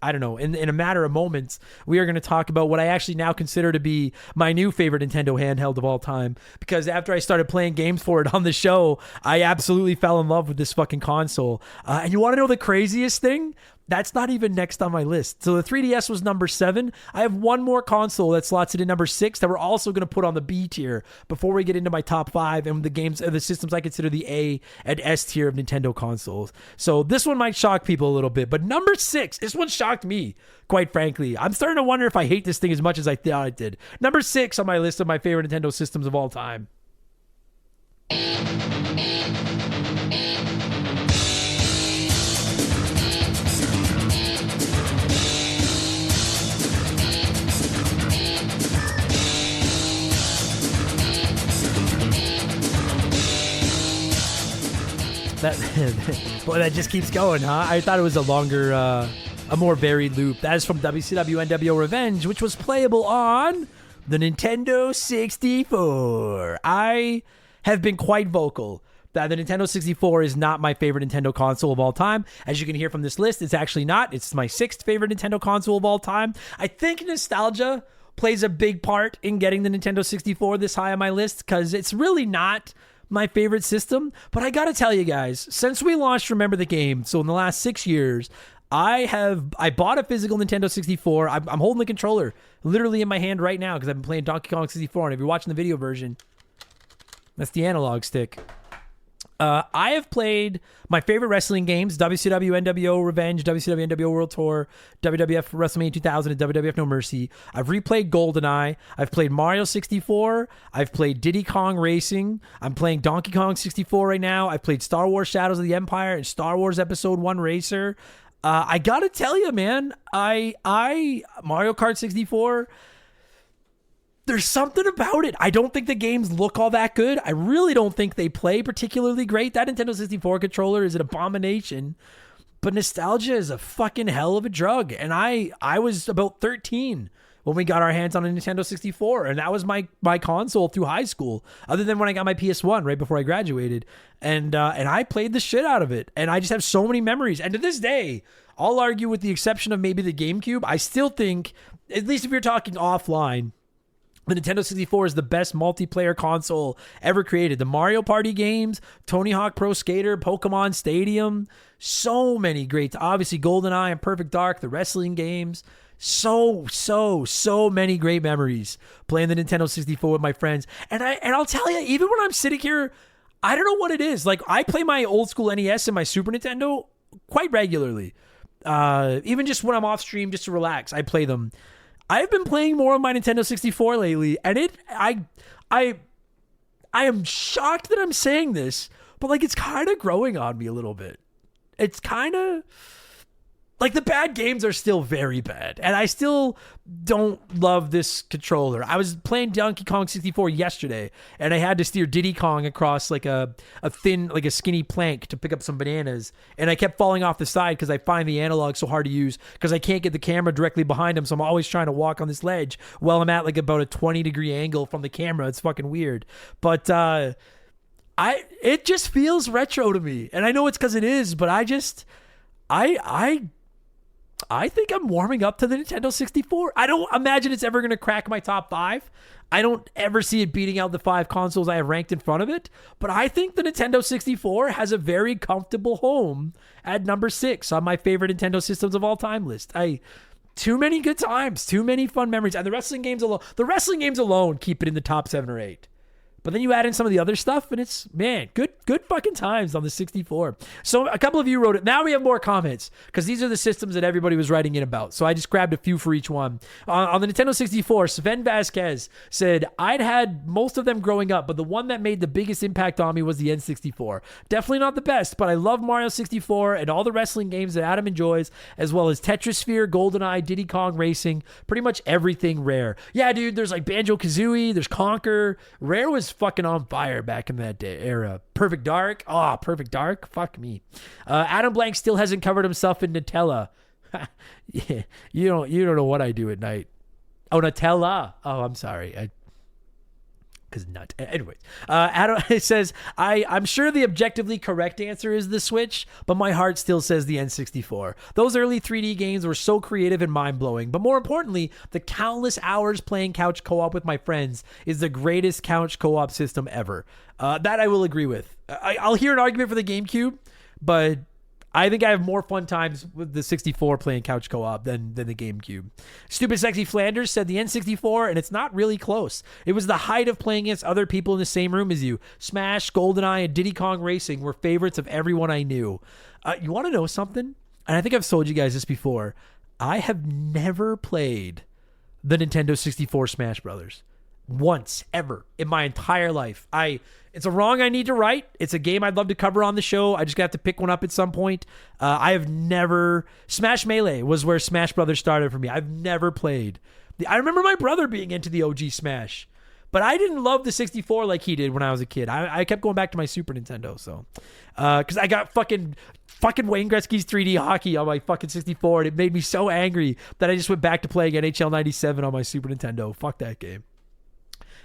I don't know, in a matter of moments, we are going to talk about what I actually now consider to be my new favorite Nintendo handheld of all time. Because after I started playing games for it on the show, I absolutely fell in love with this fucking console. And you want to know the craziest thing? That's not even next on my list. So the 3DS was number 7. I have one more console that slots it in number 6 that we're also going to put on the B tier before we get into my top 5 and the systems I consider the A and S tier of Nintendo consoles. So this one might shock people a little bit, but number 6, this one shocked me, quite frankly. I'm starting to wonder if I hate this thing as much as I thought I did. Number 6 on my list of my favorite Nintendo systems of all time. Boy, that just keeps going, huh? I thought it was a more varied loop. That is from WCW NWO Revenge, which was playable on the Nintendo 64. I have been quite vocal that the Nintendo 64 is not my favorite Nintendo console of all time. As you can hear from this list, it's actually not. It's my 6th favorite Nintendo console of all time. I think nostalgia plays a big part in getting the Nintendo 64 this high on my list, because it's really not my favorite system. But I gotta tell you guys, since we launched Remember the Game, so in the last 6 years, I bought a physical Nintendo 64. I'm holding the controller literally in my hand right now because I've been playing Donkey Kong 64. And if you're watching the video version, that's the analog stick. I have played my favorite wrestling games: WCW NWO Revenge, WCW NWO World Tour, WWF WrestleMania 2000, and WWF No Mercy. I've replayed GoldenEye. I've played Mario 64. I've played Diddy Kong Racing. I'm playing Donkey Kong 64 right now. I've played Star Wars Shadows of the Empire and Star Wars Episode 1 Racer. I gotta tell you, man, Mario Kart 64, there's something about it. I don't think the games look all that good. I really don't think they play particularly great. That Nintendo 64 controller is an abomination. But nostalgia is a fucking hell of a drug. And I was about 13 when we got our hands on a Nintendo 64. And that was my console through high school, other than when I got my PS1 right before I graduated. And I played the shit out of it. And I just have so many memories. And to this day, I'll argue, with the exception of maybe the GameCube, I still think, at least if you're talking offline, the Nintendo 64 is the best multiplayer console ever created. The Mario Party games, Tony Hawk Pro Skater, Pokemon Stadium, so many great. Obviously, GoldenEye and Perfect Dark, the wrestling games. So many great memories playing the Nintendo 64 with my friends. And I'll tell you, even when I'm sitting here, I don't know what it is. Like, I play my old school NES and my Super Nintendo quite regularly. Even just when I'm off stream, just to relax, I play them. I've been playing more of my Nintendo 64 lately, and I am shocked that I'm saying this, but like, it's kind of growing on me a little bit. It's kind of like, the bad games are still very bad, and I still don't love this controller. I was playing Donkey Kong 64 yesterday, and I had to steer Diddy Kong across like a thin, like a skinny plank to pick up some bananas, and I kept falling off the side because I find the analog so hard to use because I can't get the camera directly behind him, so I'm always trying to walk on this ledge while I'm at like about a 20-degree angle from the camera. It's fucking weird, but it just feels retro to me, and I know it's because it is, but I think I'm warming up to the Nintendo 64. I don't imagine it's ever going to crack my top 5. I don't ever see it beating out the 5 consoles I have ranked in front of it. But I think the Nintendo 64 has a very comfortable home at number 6 on my favorite Nintendo systems of all time list. Too many good times, too many fun memories. And the wrestling games alone keep it in the top 7 or 8. But then you add in some of the other stuff, and it's, man, good fucking times on the 64. So a couple of you wrote it. Now we have more comments, because these are the systems that everybody was writing in about. So I just grabbed a few for each one. On the Nintendo 64, Sven Vasquez said, I'd had most of them growing up, but the one that made the biggest impact on me was the N64. Definitely not the best, but I love Mario 64 and all the wrestling games that Adam enjoys, as well as Tetrisphere, GoldenEye, Diddy Kong Racing, pretty much everything Rare. Yeah, dude, there's like Banjo-Kazooie, there's Conker. Rare was was fucking on fire back in that era. Perfect Dark. Oh, Perfect Dark. Fuck me. Adam Blank still hasn't covered himself in Nutella. Yeah, you don't know what I do at night. Oh, Nutella. Oh, I'm sorry. Because nut. Anyways, Adam says, I'm sure the objectively correct answer is the Switch, but my heart still says the N64. Those early 3D games were so creative and mind-blowing, but more importantly, the countless hours playing couch co-op with my friends is the greatest couch co-op system ever. That I will agree with. I'll hear an argument for the GameCube, but I think I have more fun times with the 64 playing couch co-op than the GameCube. Stupid Sexy Flanders said the N64, and it's not really close. It was the height of playing against other people in the same room as you. Smash, GoldenEye, and Diddy Kong Racing were favorites of everyone I knew. You want to know something? And I think I've told you guys this before. I have never played the Nintendo 64 Smash Brothers. Once, ever, in my entire life. It's a wrong I need to right. It's a game I'd love to cover on the show. I just got to pick one up at some point. I have never... Smash Melee was where Smash Brothers started for me. I've never played. I remember my brother being into the OG Smash, but I didn't love the 64 like he did when I was a kid. I kept going back to my Super Nintendo, so... Because I got fucking Wayne Gretzky's 3D hockey on my fucking 64, and it made me so angry that I just went back to playing NHL 97 on my Super Nintendo. Fuck that game.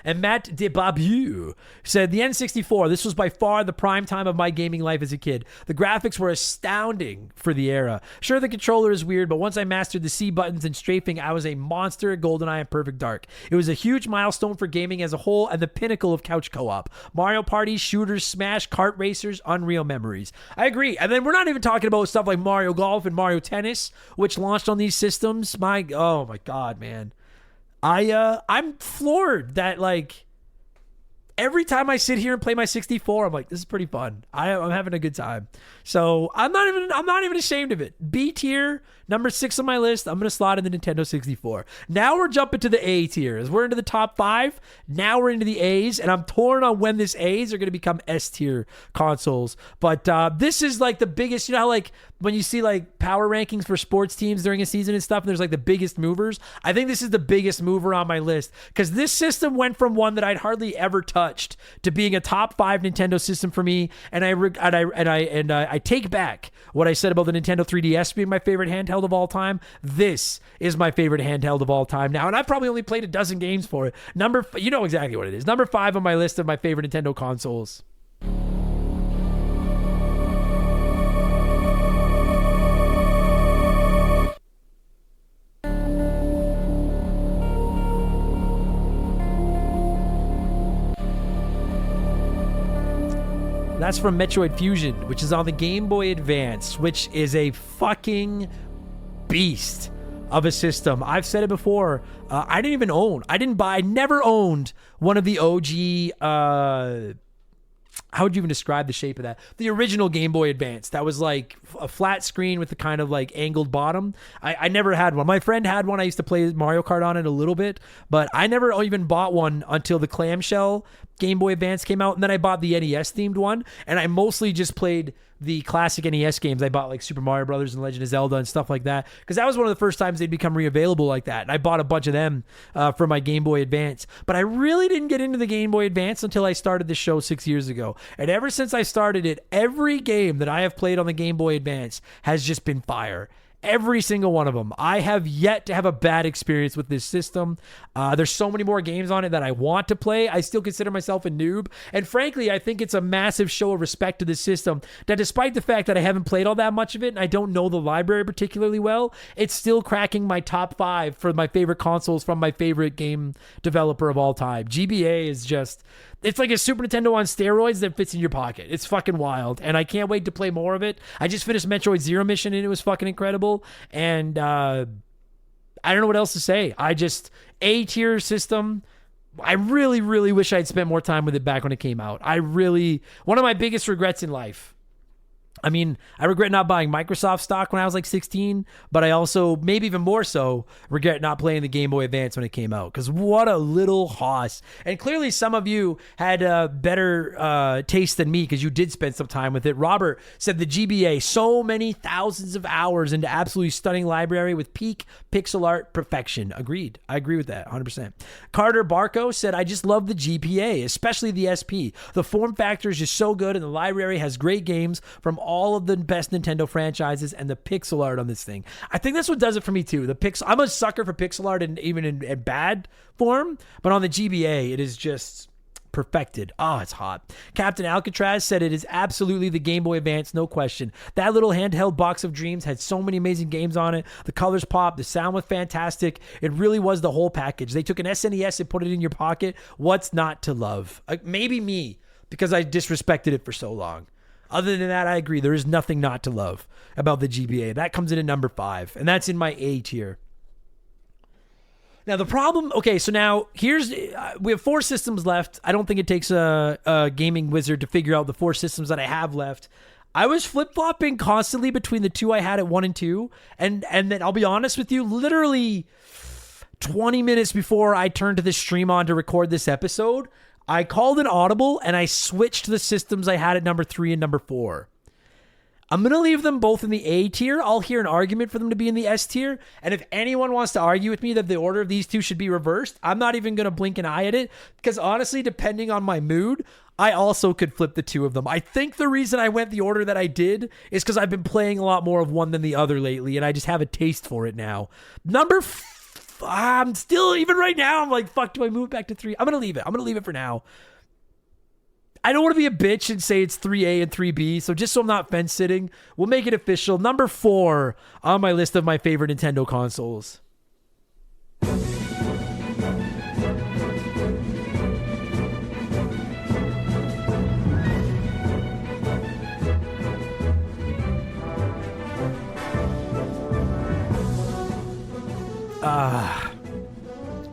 And Matt DeBabu said, the N64, this was by far the prime time of my gaming life as a kid. The graphics were astounding for the era. Sure, the controller is weird, but once I mastered the C buttons and strafing, I was a monster at GoldenEye and Perfect Dark. It was a huge milestone for gaming as a whole and the pinnacle of couch co-op. Mario Party, shooters, Smash, kart racers, unreal memories. I agree. And then we're not even talking about stuff like Mario Golf and Mario Tennis, which launched on these systems. Oh my God, man. I'm floored that, like, every time I sit here and play my 64, I'm like, this is pretty fun. I'm having a good time. So I'm not even ashamed of it. B tier, number 6 on my list. I'm gonna slot in the Nintendo 64. Now we're jumping to the A tier. As we're into the top 5, now we're into the A's, and I'm torn on when this A's are gonna become S tier consoles. But this is like the biggest. You know how like when you see like power rankings for sports teams during a season and stuff, and there's like the biggest movers. I think this is the biggest mover on my list because this system went from one that I'd hardly ever touched to being a top 5 Nintendo system for me. And I take back what I said about the Nintendo 3DS being my favorite handheld of all time. This is my favorite handheld of all time now, and I've probably only played a dozen games for it. You know exactly what it is. Number 5 on my list of my favorite Nintendo consoles. That's from Metroid Fusion, which is on the Game Boy Advance, which is a fucking beast of a system. I've said it before. I never owned one of the OG, how would you even describe the shape of that? The original Game Boy Advance. That was like a flat screen with the kind of like angled bottom. I never had one. My friend had one. I used to play Mario Kart on it a little bit, but I never even bought one until the clamshell Game Boy Advance came out. And then I bought the NES themed one. And I mostly just played the classic NES games. I bought like Super Mario Brothers and Legend of Zelda and stuff like that, because that was one of the first times they'd become reavailable like that. And I bought a bunch of them for my Game Boy Advance. But I really didn't get into the Game Boy Advance until I started the show 6 years ago. And ever since I started it, every game that I have played on the Game Boy Advance has just been fire. Every single one of them. I have yet to have a bad experience with this system. There's so many more games on it that I want to play. I still consider myself a noob. And frankly, I think it's a massive show of respect to this system that despite the fact that I haven't played all that much of it and I don't know the library particularly well, it's still cracking my top 5 for my favorite consoles from my favorite game developer of all time. GBA is just... It's like a Super Nintendo on steroids that fits in your pocket. It's fucking wild, and I can't wait to play more of it. I just finished Metroid Zero Mission, and it was fucking incredible, and I don't know what else to say. A-tier system. I really, really wish I'd spent more time with it back when it came out. One of my biggest regrets in life I mean, I regret not buying Microsoft stock when I was like 16, but I also, maybe even more so, regret not playing the Game Boy Advance when it came out. Because what a little hoss. And clearly some of you had better taste than me because you did spend some time with it. Robert said the GBA, so many thousands of hours into absolutely stunning library with peak pixel art perfection. Agreed. I agree with that 100%. Carter Barco said, I just love the GPA, especially the SP. The form factor is just so good and the library has great games from all of the best Nintendo franchises and the pixel art on this thing. I think that's what does it for me too. I'm a sucker for pixel art and even in bad form, but on the GBA, it is just perfected. Oh, it's hot. Captain Alcatraz said it is absolutely the Game Boy Advance, no question. That little handheld box of dreams had so many amazing games on it. The colors popped. The sound was fantastic. It really was the whole package. They took an SNES and put it in your pocket. What's not to love? Maybe me, because I disrespected it for so long. Other than that, I agree. There is nothing not to love about the GBA. That comes in at number 5, and that's in my A tier. Now, the problem... Okay, so now, we have 4 systems left. I don't think it takes a gaming wizard to figure out the 4 systems that I have left. I was flip-flopping constantly between the 2 I had at 1 and 2, and then I'll be honest with you, literally 20 minutes before I turned to the stream on to record this episode, I called an audible and I switched the systems I had at number 3 and number 4. I'm going to leave them both in the A tier. I'll hear an argument for them to be in the S tier. And if anyone wants to argue with me that the order of these 2 should be reversed, I'm not even going to blink an eye at it. Because honestly, depending on my mood, I also could flip the 2 of them. I think the reason I went the order that I did is because I've been playing a lot more of one than the other lately. And I just have a taste for it now. I'm still, even right now, I'm like, fuck, do I move back to 3? I'm going to leave it. I'm going to leave it for now. I don't want to be a bitch and say it's 3A and 3B, so just so I'm not fence sitting, we'll make it official. Number 4 on my list of my favorite Nintendo consoles.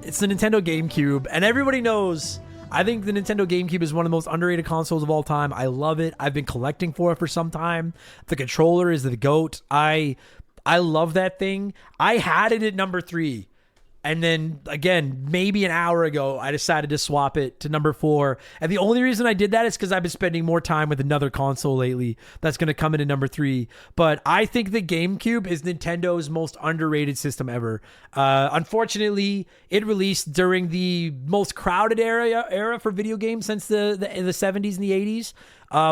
It's the Nintendo GameCube, and everybody knows I think the Nintendo GameCube is one of the most underrated consoles of all time. I love it. I've been collecting for it for some time. The controller is the GOAT. I love that thing. I had it at number 3. And then, again, maybe an hour ago, I decided to swap it to number 4. And the only reason I did that is because I've been spending more time with another console lately that's going to come in at number 3. But I think the GameCube is Nintendo's most underrated system ever. Unfortunately, it released during the most crowded era for video games since the 70s and the 80s.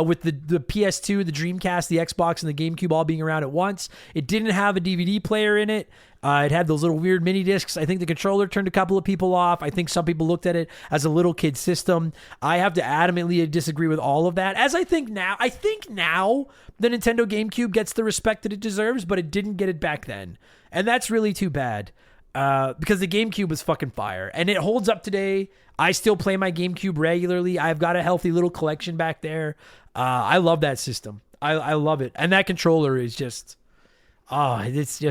With the PS2, the Dreamcast, the Xbox, and the GameCube all being around at once. It didn't have a DVD player in it. It had those little weird mini discs. I think the controller turned a couple of people off. I think some people looked at it as a little kid system. I have to adamantly disagree with all of that. As I think now the Nintendo GameCube gets the respect that it deserves, but it didn't get it back then. And that's really too bad. Because the GameCube was fucking fire. And it holds up today. I still play my GameCube regularly. I've got a healthy little collection back there. I love that system. I love it. And that controller is just... it's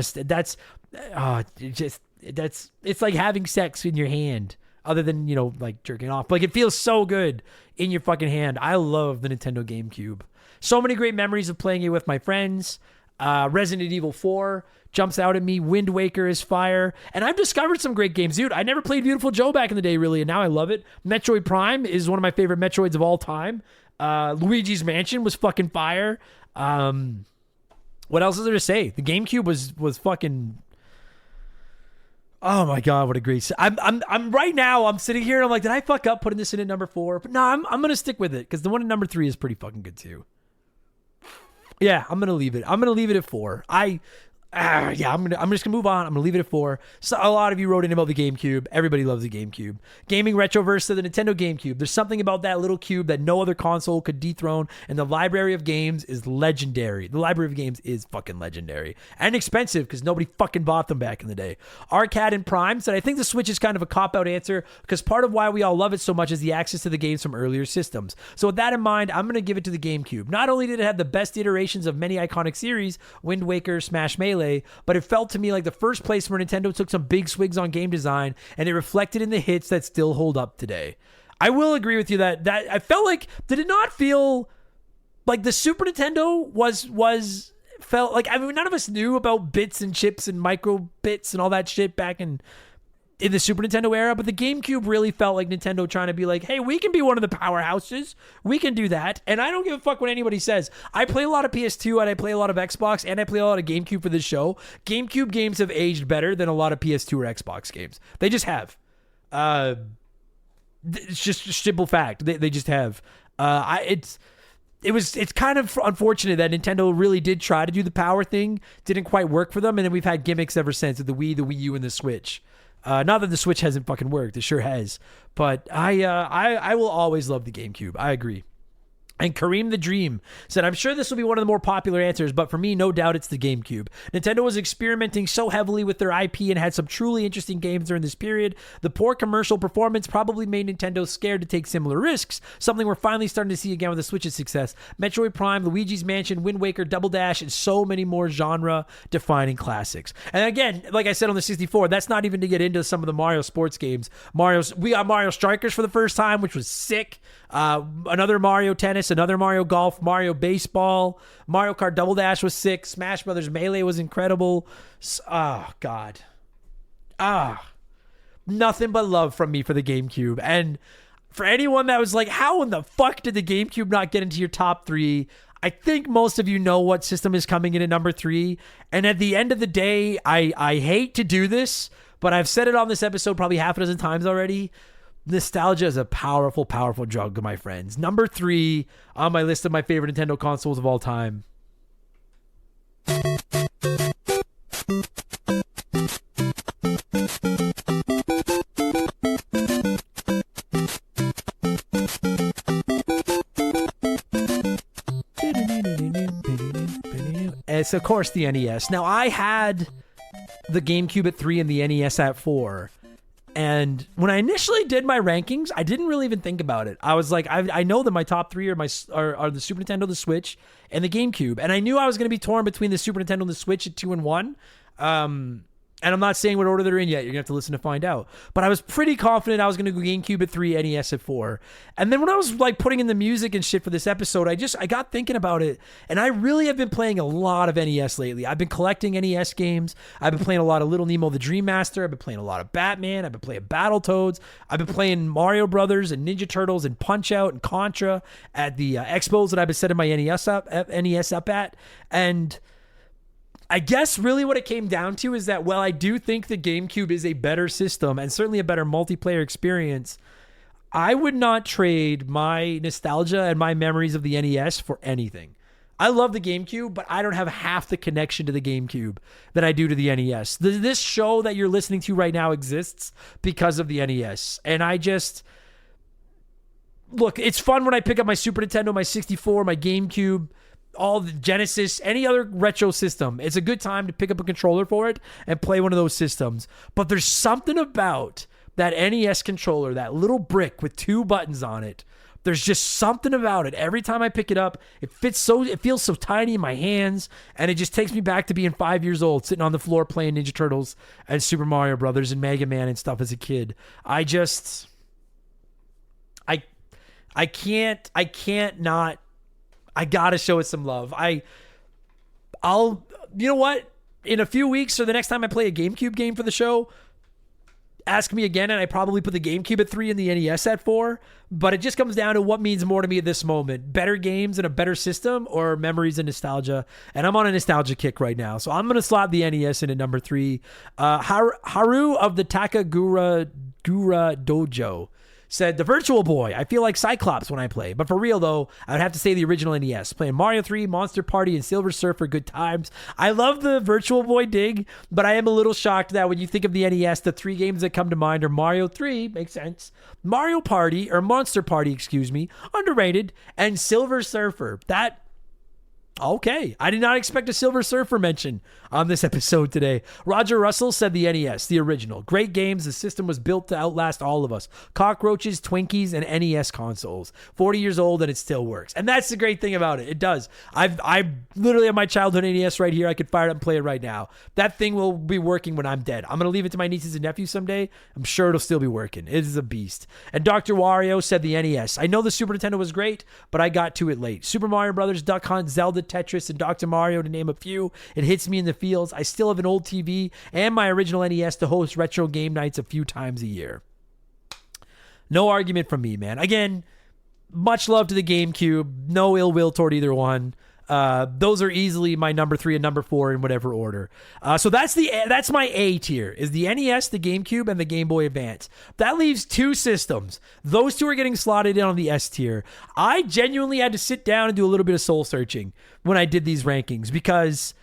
like having sex in your hand, other than, like jerking off. Like, it feels so good in your fucking hand. I love the Nintendo GameCube. So many great memories of playing it with my friends. Resident Evil 4 jumps out at me. Wind Waker is fire. And I've discovered some great games. Dude, I never played Beautiful Joe back in the day, really, and now I love it. Metroid Prime is one of my favorite Metroids of all time. Luigi's Mansion was fucking fire. What else is there to say? The GameCube was fucking... Oh my God, what a great... I'm right now, I'm sitting here and I'm like, did I fuck up putting this in at number 4? But no, I'm going to stick with it because the one at number 3 is pretty fucking good too. Yeah, I'm going to leave it. I'm going to leave it at 4. I'm just gonna move on. I'm gonna leave it at 4. So a lot of you wrote in about the GameCube. Everybody loves the GameCube. Gaming Retroverse to the Nintendo GameCube. There's something about that little cube that no other console could dethrone, and the library of games is legendary. The library of games is fucking legendary and expensive because nobody fucking bought them back in the day. Arcade and Prime said, I think the Switch is kind of a cop-out answer because part of why we all love it so much is the access to the games from earlier systems. So with that in mind, I'm gonna give it to the GameCube. Not only did it have the best iterations of many iconic series, Wind Waker, Smash Melee, but it felt to me like the first place where Nintendo took some big swigs on game design, and it reflected in the hits that still hold up today. I will agree with you that I felt like, did it not feel like the Super Nintendo felt like, I mean, none of us knew about bits and chips and micro bits and all that shit back in the Super Nintendo era, but the GameCube really felt like Nintendo trying to be like, hey, we can be one of the powerhouses. We can do that. And I don't give a fuck what anybody says. I play a lot of PS2 and I play a lot of Xbox and I play a lot of GameCube for this show. GameCube games have aged better than a lot of PS2 or Xbox games. They just have. It's just a simple fact. They just have. It's kind of unfortunate that Nintendo really did try to do the power thing, didn't quite work for them, and then we've had gimmicks ever since with the Wii, the Wii U, and the Switch. Not that the Switch hasn't fucking worked, it sure has. But I will always love the GameCube. I agree. And Kareem the Dream said, I'm sure this will be one of the more popular answers, but for me, no doubt it's the GameCube. Nintendo was experimenting so heavily with their IP and had some truly interesting games during this period. The poor commercial performance probably made Nintendo scared to take similar risks, something we're finally starting to see again with the Switch's success. Metroid Prime, Luigi's Mansion, Wind Waker, Double Dash, and so many more genre-defining classics. And again, like I said on the 64, that's not even to get into some of the Mario sports games. We got Mario Strikers for the first time, which was sick. Another Mario Tennis, another Mario Golf, Mario Baseball, Mario Kart Double Dash was sick. Smash Brothers Melee was incredible. Oh, God. Nothing but love from me for the GameCube. And for anyone that was like, how in the fuck did the GameCube not get into your top 3? I think most of you know what system is coming in at number 3. And at the end of the day, I hate to do this, but I've said it on this episode probably half a dozen times already. Nostalgia is a powerful, powerful drug, my friends. Number 3 on my list of my favorite Nintendo consoles of all time. It's, of course, the NES. Now, I had the GameCube at 3 and the NES at 4. And when I initially did my rankings, I didn't really even think about it. I was like, I know that my top 3 are the Super Nintendo, the Switch, and the GameCube. And I knew I was going to be torn between the Super Nintendo and the Switch at 2 and 1. And I'm not saying what order they're in yet. You're going to have to listen to find out. But I was pretty confident I was going to go GameCube at 3, NES at 4. And then when I was like putting in the music and shit for this episode, I got thinking about it. And I really have been playing a lot of NES lately. I've been collecting NES games. I've been playing a lot of Little Nemo the Dream Master. I've been playing a lot of Batman. I've been playing Battletoads. I've been playing Mario Brothers and Ninja Turtles and Punch-Out and Contra at the expos that I've been setting my NES up at. And I guess really what it came down to is that, well, I do think the GameCube is a better system and certainly a better multiplayer experience. I would not trade my nostalgia and my memories of the NES for anything. I love the GameCube, but I don't have half the connection to the GameCube that I do to the NES. This show that you're listening to right now exists because of the NES. And look, it's fun when I pick up my Super Nintendo, my 64, my GameCube, all the Genesis, any other retro system. It's a good time to pick up a controller for it and play one of those systems. But there's something about that NES controller, that little brick with 2 buttons on it. There's just something about it. Every time I pick it up, it feels so tiny in my hands, and it just takes me back to being 5 years old, sitting on the floor playing Ninja Turtles and Super Mario Brothers and Mega Man and stuff as a kid. I can't not. I gotta show it some love. I'll, you know what? In a few weeks or the next time I play a GameCube game for the show, ask me again, and I probably put the GameCube at 3 and the NES at 4. But it just comes down to what means more to me at this moment: better games and a better system, or memories and nostalgia. And I'm on a nostalgia kick right now, so I'm gonna slot the NES in at number 3. Haru of the Takagura Dojo said, the Virtual Boy. I feel like Cyclops when I play. But for real, though, I would have to say the original NES. Playing Mario 3, Monster Party, and Silver Surfer, good times. I love the Virtual Boy dig, but I am a little shocked that when you think of the NES, the 3 games that come to mind are Mario 3, makes sense, Mario Party, or Monster Party, excuse me, underrated, and Silver Surfer. Okay, I did not expect a Silver Surfer mention on this episode today. Roger Russell said the NES, the original. Great games. The system was built to outlast all of us. Cockroaches, Twinkies, and NES consoles. 40 years old and it still works. And that's the great thing about it. It does. I literally have my childhood NES right here. I could fire it up and play it right now. That thing will be working when I'm dead. I'm going to leave it to my nieces and nephews someday. I'm sure it'll still be working. It is a beast. And Dr. Wario said the NES. I know the Super Nintendo was great, but I got to it late. Super Mario Brothers, Duck Hunt, Zelda, Tetris, and Dr. Mario, to name a few. It hits me in the feels. I still have an old TV and my original NES to host retro game nights a few times a year. No argument from me, man. Again, much love to the GameCube. No ill will toward either one. Those are easily my number 3 and number 4 in whatever order. So that's my A tier, is the NES, the GameCube, and the Game Boy Advance. That leaves 2 systems. Those 2 are getting slotted in on the S tier. I genuinely had to sit down and do a little bit of soul searching when I did these rankings, because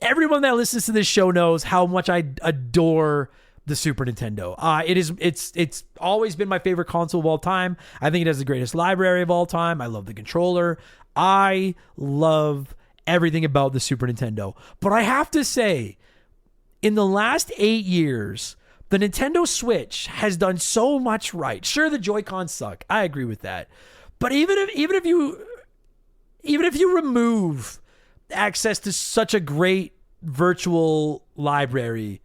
everyone that listens to this show knows how much I adore the Super Nintendo. It's always been my favorite console of all time. I think it has the greatest library of all time. I love the controller. I love everything about the Super Nintendo. But I have to say, in the last 8 years, the Nintendo Switch has done so much right. Sure, the Joy-Cons suck. I agree with that. But even if you remove access to such a great virtual library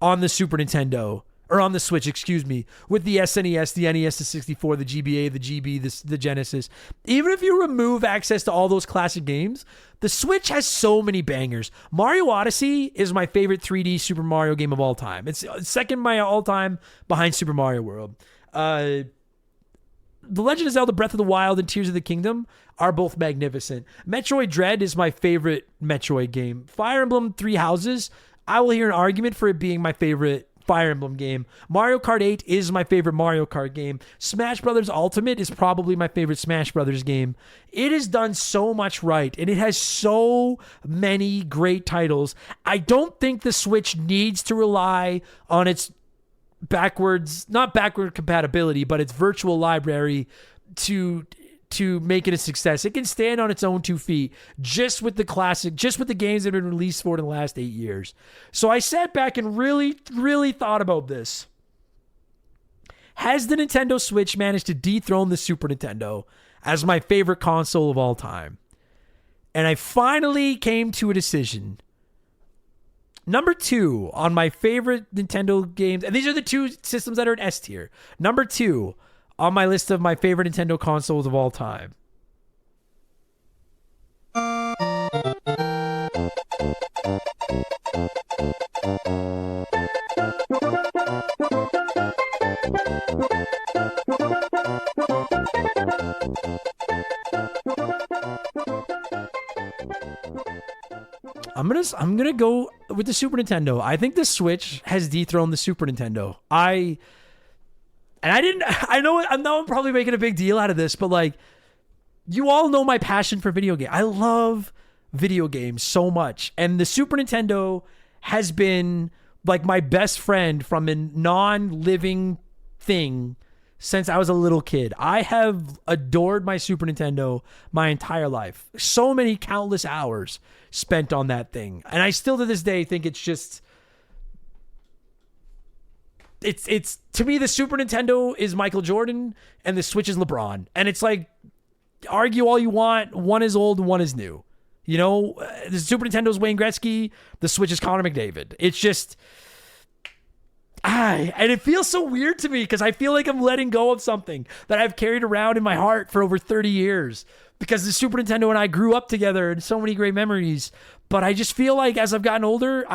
on the Super Nintendo, or on the Switch, excuse me, with the SNES, the NES, the 64, the GBA, the GB, the Genesis. Even if you remove access to all those classic games, the Switch has so many bangers. Mario Odyssey is my favorite 3D Super Mario game of all time. It's second my all time behind Super Mario World. The Legend of Zelda Breath of the Wild and Tears of the Kingdom are both magnificent. Metroid Dread is my favorite Metroid game. Fire Emblem Three Houses, I will hear an argument for it being my favorite Fire Emblem game. Mario Kart 8 is my favorite Mario Kart game. Smash Brothers Ultimate is probably my favorite Smash Brothers game. It has done so much right, and it has so many great titles. I don't think the Switch needs to rely on its not backward compatibility, but its virtual library to make it a success. It can stand on its own 2 feet just with the games that have been released for it in the last 8 years. So I sat back and really, really thought about this. Has the Nintendo Switch managed to dethrone the Super Nintendo as my favorite console of all time? And I finally came to a decision. Number 2 on my favorite Nintendo games, and these are the 2 systems that are in S tier. Number 2 on my list of my favorite Nintendo consoles of all time. I'm gonna go with the Super Nintendo. I think the Switch has dethroned the Super Nintendo. I know I'm probably making a big deal out of this, but like, you all know my passion for video games. I love video games so much. And the Super Nintendo has been like my best friend from a non-living thing since I was a little kid. I have adored my Super Nintendo my entire life. So many countless hours spent on that thing. And I still to this day think it's just... It's to me, the Super Nintendo is Michael Jordan and the Switch is LeBron. And it's like, argue all you want. One is old, one is new. You know, the Super Nintendo is Wayne Gretzky. The Switch is Connor McDavid. It's just... and it feels so weird to me because I feel like I'm letting go of something that I've carried around in my heart for over 30 years because the Super Nintendo and I grew up together and so many great memories. But I just feel like as I've gotten older,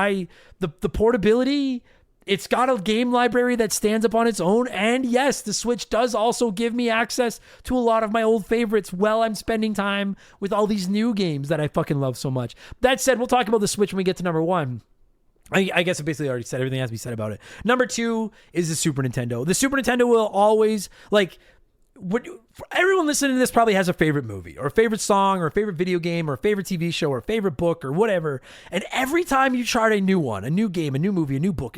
the portability, it's got a game library that stands up on its own. And yes, the Switch does also give me access to a lot of my old favorites while I'm spending time with all these new games that I fucking love so much. That said, we'll talk about the Switch when we get to number 1. I guess I basically already said everything that has to be said about it. Number 2 is the Super Nintendo. The Super Nintendo will always, everyone listening to this probably has a favorite movie or a favorite song or a favorite video game or a favorite TV show or a favorite book or whatever. And every time you try a new one, a new game, a new movie, a new book,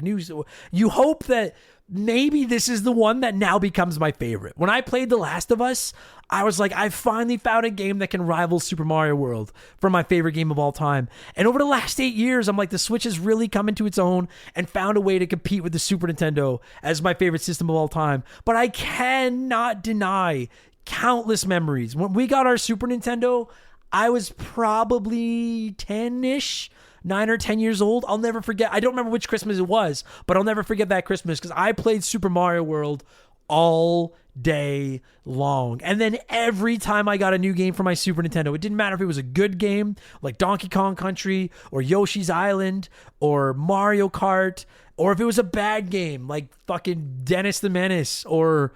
you hope that maybe this is the one that now becomes my favorite. When I played The Last of Us, I was like, I finally found a game that can rival Super Mario World for my favorite game of all time. And over the last 8 years, I'm like, the Switch has really come into its own and found a way to compete with the Super Nintendo as my favorite system of all time. But I cannot deny countless memories. When we got our Super Nintendo, I was probably 10-ish, 9 or 10 years old. I'll never forget. I don't remember which Christmas it was, but I'll never forget that Christmas because I played Super Mario World all day long. And then every time I got a new game for my Super Nintendo, it didn't matter if it was a good game like Donkey Kong Country or Yoshi's Island or Mario Kart, or if it was a bad game like fucking Dennis the Menace or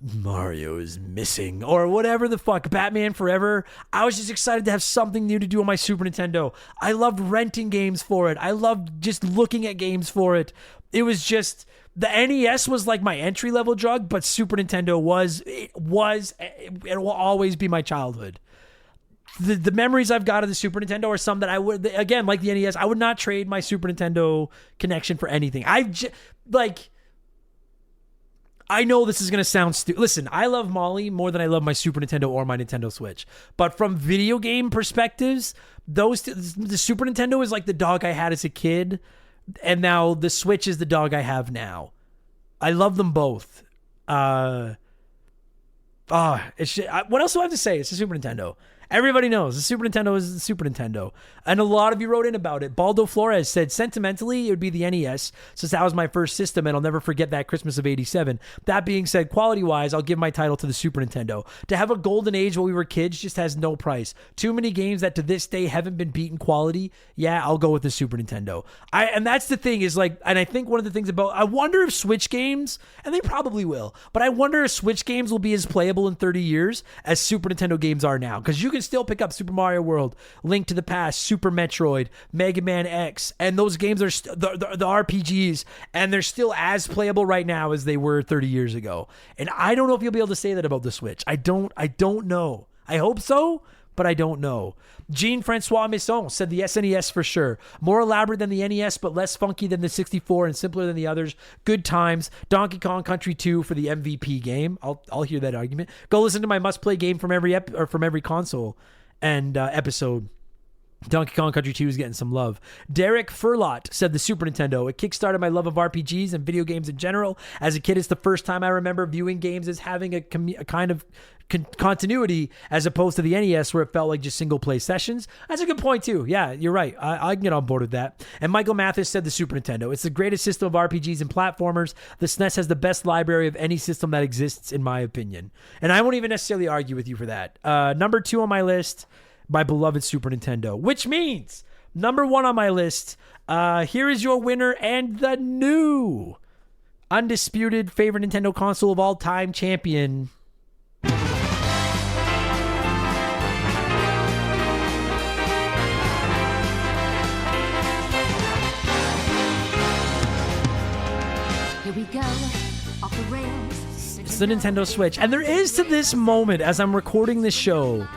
Mario is missing or whatever the fuck, Batman Forever. I was just excited to have something new to do on my Super Nintendo. I loved renting games for it. I loved just looking at games for it. It was just, the NES was like my entry level drug, but Super Nintendo it will always be my childhood. The memories I've got of the Super Nintendo are some that I would, again, like the NES, I would not trade my Super Nintendo connection for anything. I know this is going to sound stupid. Listen, I love Molly more than I love my Super Nintendo or my Nintendo Switch. But from video game perspectives, the Super Nintendo is like the dog I had as a kid, and now the Switch is the dog I have now. I love them both. What else do I have to say? It's the Super Nintendo. Everybody knows the Super Nintendo is the Super Nintendo. And a lot of you wrote in about it. Baldo Flores said, sentimentally, it would be the NES, since that was my first system, and I'll never forget that Christmas of 87. That being said, quality-wise, I'll give my title to the Super Nintendo. To have a golden age while we were kids just has no price. Too many games that to this day haven't been beaten quality. Yeah, I'll go with the Super Nintendo. And that's the thing is like, and I think one of the things about, I wonder if Switch games, and they probably will, but I wonder if Switch games will be as playable in 30 years as Super Nintendo games are now. Because you can still pick up Super Mario World, Link to the Past, Super Metroid, Mega Man X, and those games are the RPGs, and they're still as playable right now as they were 30 years ago. And I don't know if you'll be able to say that about the Switch. I don't know. I hope so, but I don't know. Jean-Francois Misson said the SNES for sure. More elaborate than the NES, but less funky than the 64 and simpler than the others. Good times. Donkey Kong Country 2 for the MVP game. I'll hear that argument. Go listen to my must-play game from every console and episode. Donkey Kong Country 2 is getting some love. Derek Furlot said the Super Nintendo. It kickstarted my love of RPGs and video games in general. As a kid, it's the first time I remember viewing games as having a kind of continuity as opposed to the NES where it felt like just single play sessions. That's a good point too. Yeah, you're right. I can get on board with that. And Michael Mathis said the Super Nintendo. It's the greatest system of RPGs and platformers. The SNES has the best library of any system that exists, in my opinion. And I won't even necessarily argue with you for that. Number 2 on my list, my beloved Super Nintendo, which means number 1 on my list. Here is your winner and the new undisputed favorite Nintendo console of all time champion. Here we go, off the rails. It's the Nintendo Switch. And there is, to this moment, as I'm recording this show,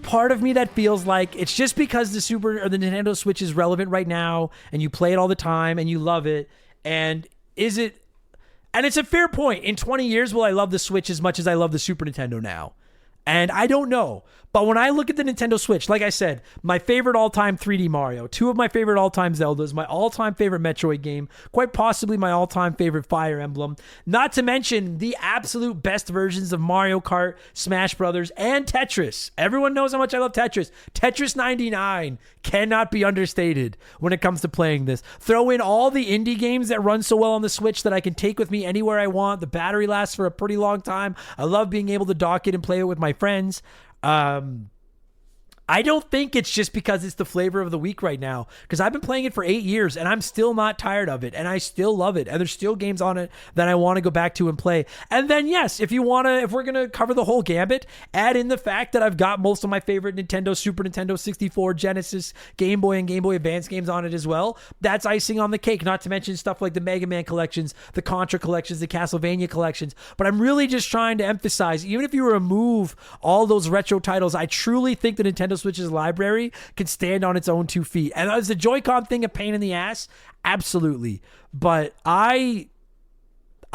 part of me that feels like it's just because the Nintendo Switch is relevant right now and you play it all the time and you love it. And it's a fair point. In 20 years, will I love the Switch as much as I love the Super Nintendo now? And I don't know. But when I look at the Nintendo Switch, like I said, my favorite all-time 3D Mario, 2 of my favorite all-time Zeldas, my all-time favorite Metroid game, quite possibly my all-time favorite Fire Emblem, not to mention the absolute best versions of Mario Kart, Smash Brothers, and Tetris. Everyone knows how much I love Tetris. Tetris 99 cannot be understated when it comes to playing this. Throw in all the indie games that run so well on the Switch that I can take with me anywhere I want. The battery lasts for a pretty long time. I love being able to dock it and play it with my friends. I don't think it's just because it's the flavor of the week right now, because I've been playing it for 8 years and I'm still not tired of it and I still love it. And there's still games on it that I want to go back to and play. And then, yes, if we're going to cover the whole gambit, add in the fact that I've got most of my favorite Nintendo, Super Nintendo, 64, Genesis, Game Boy, and Game Boy Advance games on it as well. That's icing on the cake, not to mention stuff like the Mega Man collections, the Contra collections, the Castlevania collections. But I'm really just trying to emphasize, even if you remove all those retro titles, I truly think the Nintendo Switch's library can stand on its own 2 feet. And is the Joy-Con thing a pain in the ass? Absolutely. But I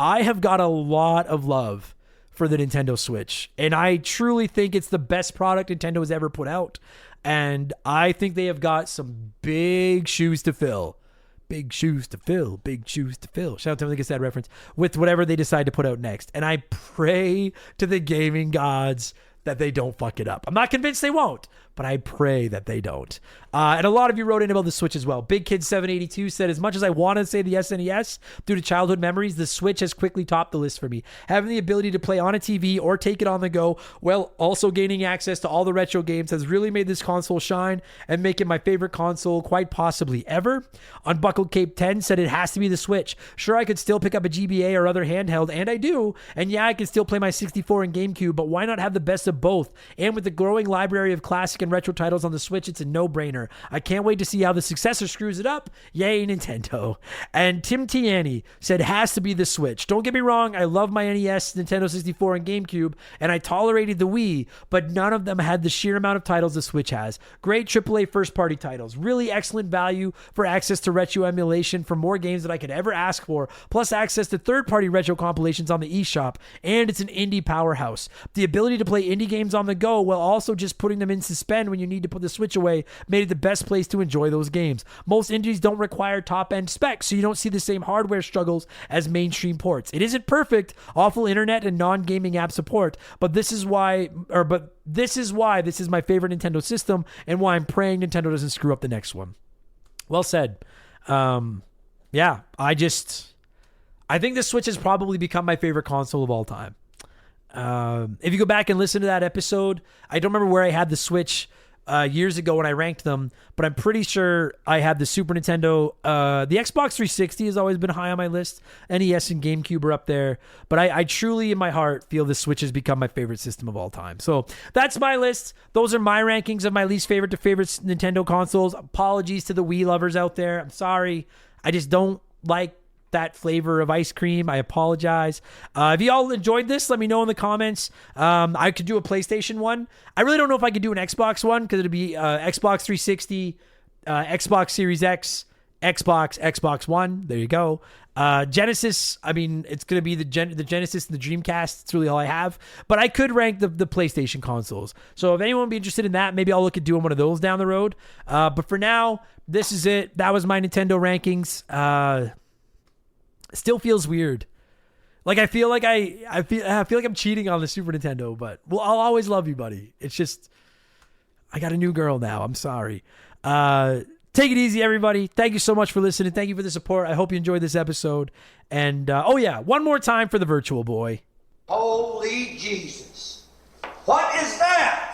I have got a lot of love for the Nintendo Switch, and I truly think it's the best product Nintendo has ever put out. And I think they have got some big shoes to fill. Big shoes to fill. Big shoes to fill. Shout out to them, I think it's that reference. With whatever they decide to put out next. And I pray to the gaming gods that they don't fuck it up. I'm not convinced they won't, but I pray that they don't. And a lot of you wrote in about the Switch as well. Big Kid 782 said, as much as I want to say the SNES, due to childhood memories, the Switch has quickly topped the list for me. Having the ability to play on a TV or take it on the go, while also gaining access to all the retro games, has really made this console shine and make it my favorite console quite possibly ever. Unbuckled Cape 10 said it has to be the Switch. Sure, I could still pick up a GBA or other handheld, and I do. And yeah, I can still play my 64 and GameCube, but why not have the best of both? And with the growing library of classic and retro titles on the Switch, it's a no-brainer. I can't wait to see how the successor screws it up. Yay, Nintendo. And Tim Tiani said, has to be the Switch. Don't get me wrong, I love my NES, Nintendo 64, and GameCube, and I tolerated the Wii, but none of them had the sheer amount of titles the Switch has. Great AAA first-party titles. Really excellent value for access to retro emulation for more games that I could ever ask for, plus access to third-party retro compilations on the eShop, and it's an indie powerhouse. The ability to play indie games on the go while also just putting them in suspend when you need to put the Switch away made it the best place to enjoy those games. Most indies don't require top-end specs, so you don't see the same hardware struggles as mainstream ports. It isn't perfect, awful internet and non-gaming app support, but this is why this is my favorite Nintendo system and why I'm praying Nintendo doesn't screw up the next one. Well said. Yeah, I think the Switch has probably become my favorite console of all time. If you go back and listen to that episode, I don't remember where I had the Switch years ago when I ranked them, but I'm pretty sure I had the Super Nintendo. The Xbox 360 has always been high on my list. NES and GameCube are up there, but I truly in my heart feel the Switch has become my favorite system of all time. So that's my list. Those are my rankings of my least favorite to favorite Nintendo consoles. Apologies to the Wii lovers out there. I'm sorry. I just don't like that flavor of ice cream. I apologize. If you all enjoyed this, let me know in the comments. I could do a PlayStation one. I really don't know if I could do an Xbox one because it'd be Xbox 360, Xbox Series X, Xbox One. There you go. Genesis, I mean, it's going to be the Genesis and the Dreamcast. It's really all I have. But I could rank the PlayStation consoles. So if anyone would be interested in that, maybe I'll look at doing one of those down the road. But for now, this is it. That was my Nintendo rankings. Still feels weird. Like I feel like I'm cheating on the Super Nintendo, but well, I'll always love you, buddy. It's just I got a new girl now. I'm sorry. Take it easy, everybody. Thank you so much for listening. Thank you for the support. I hope you enjoyed this episode. And oh yeah, one more time for the Virtual Boy. Holy Jesus. What is that?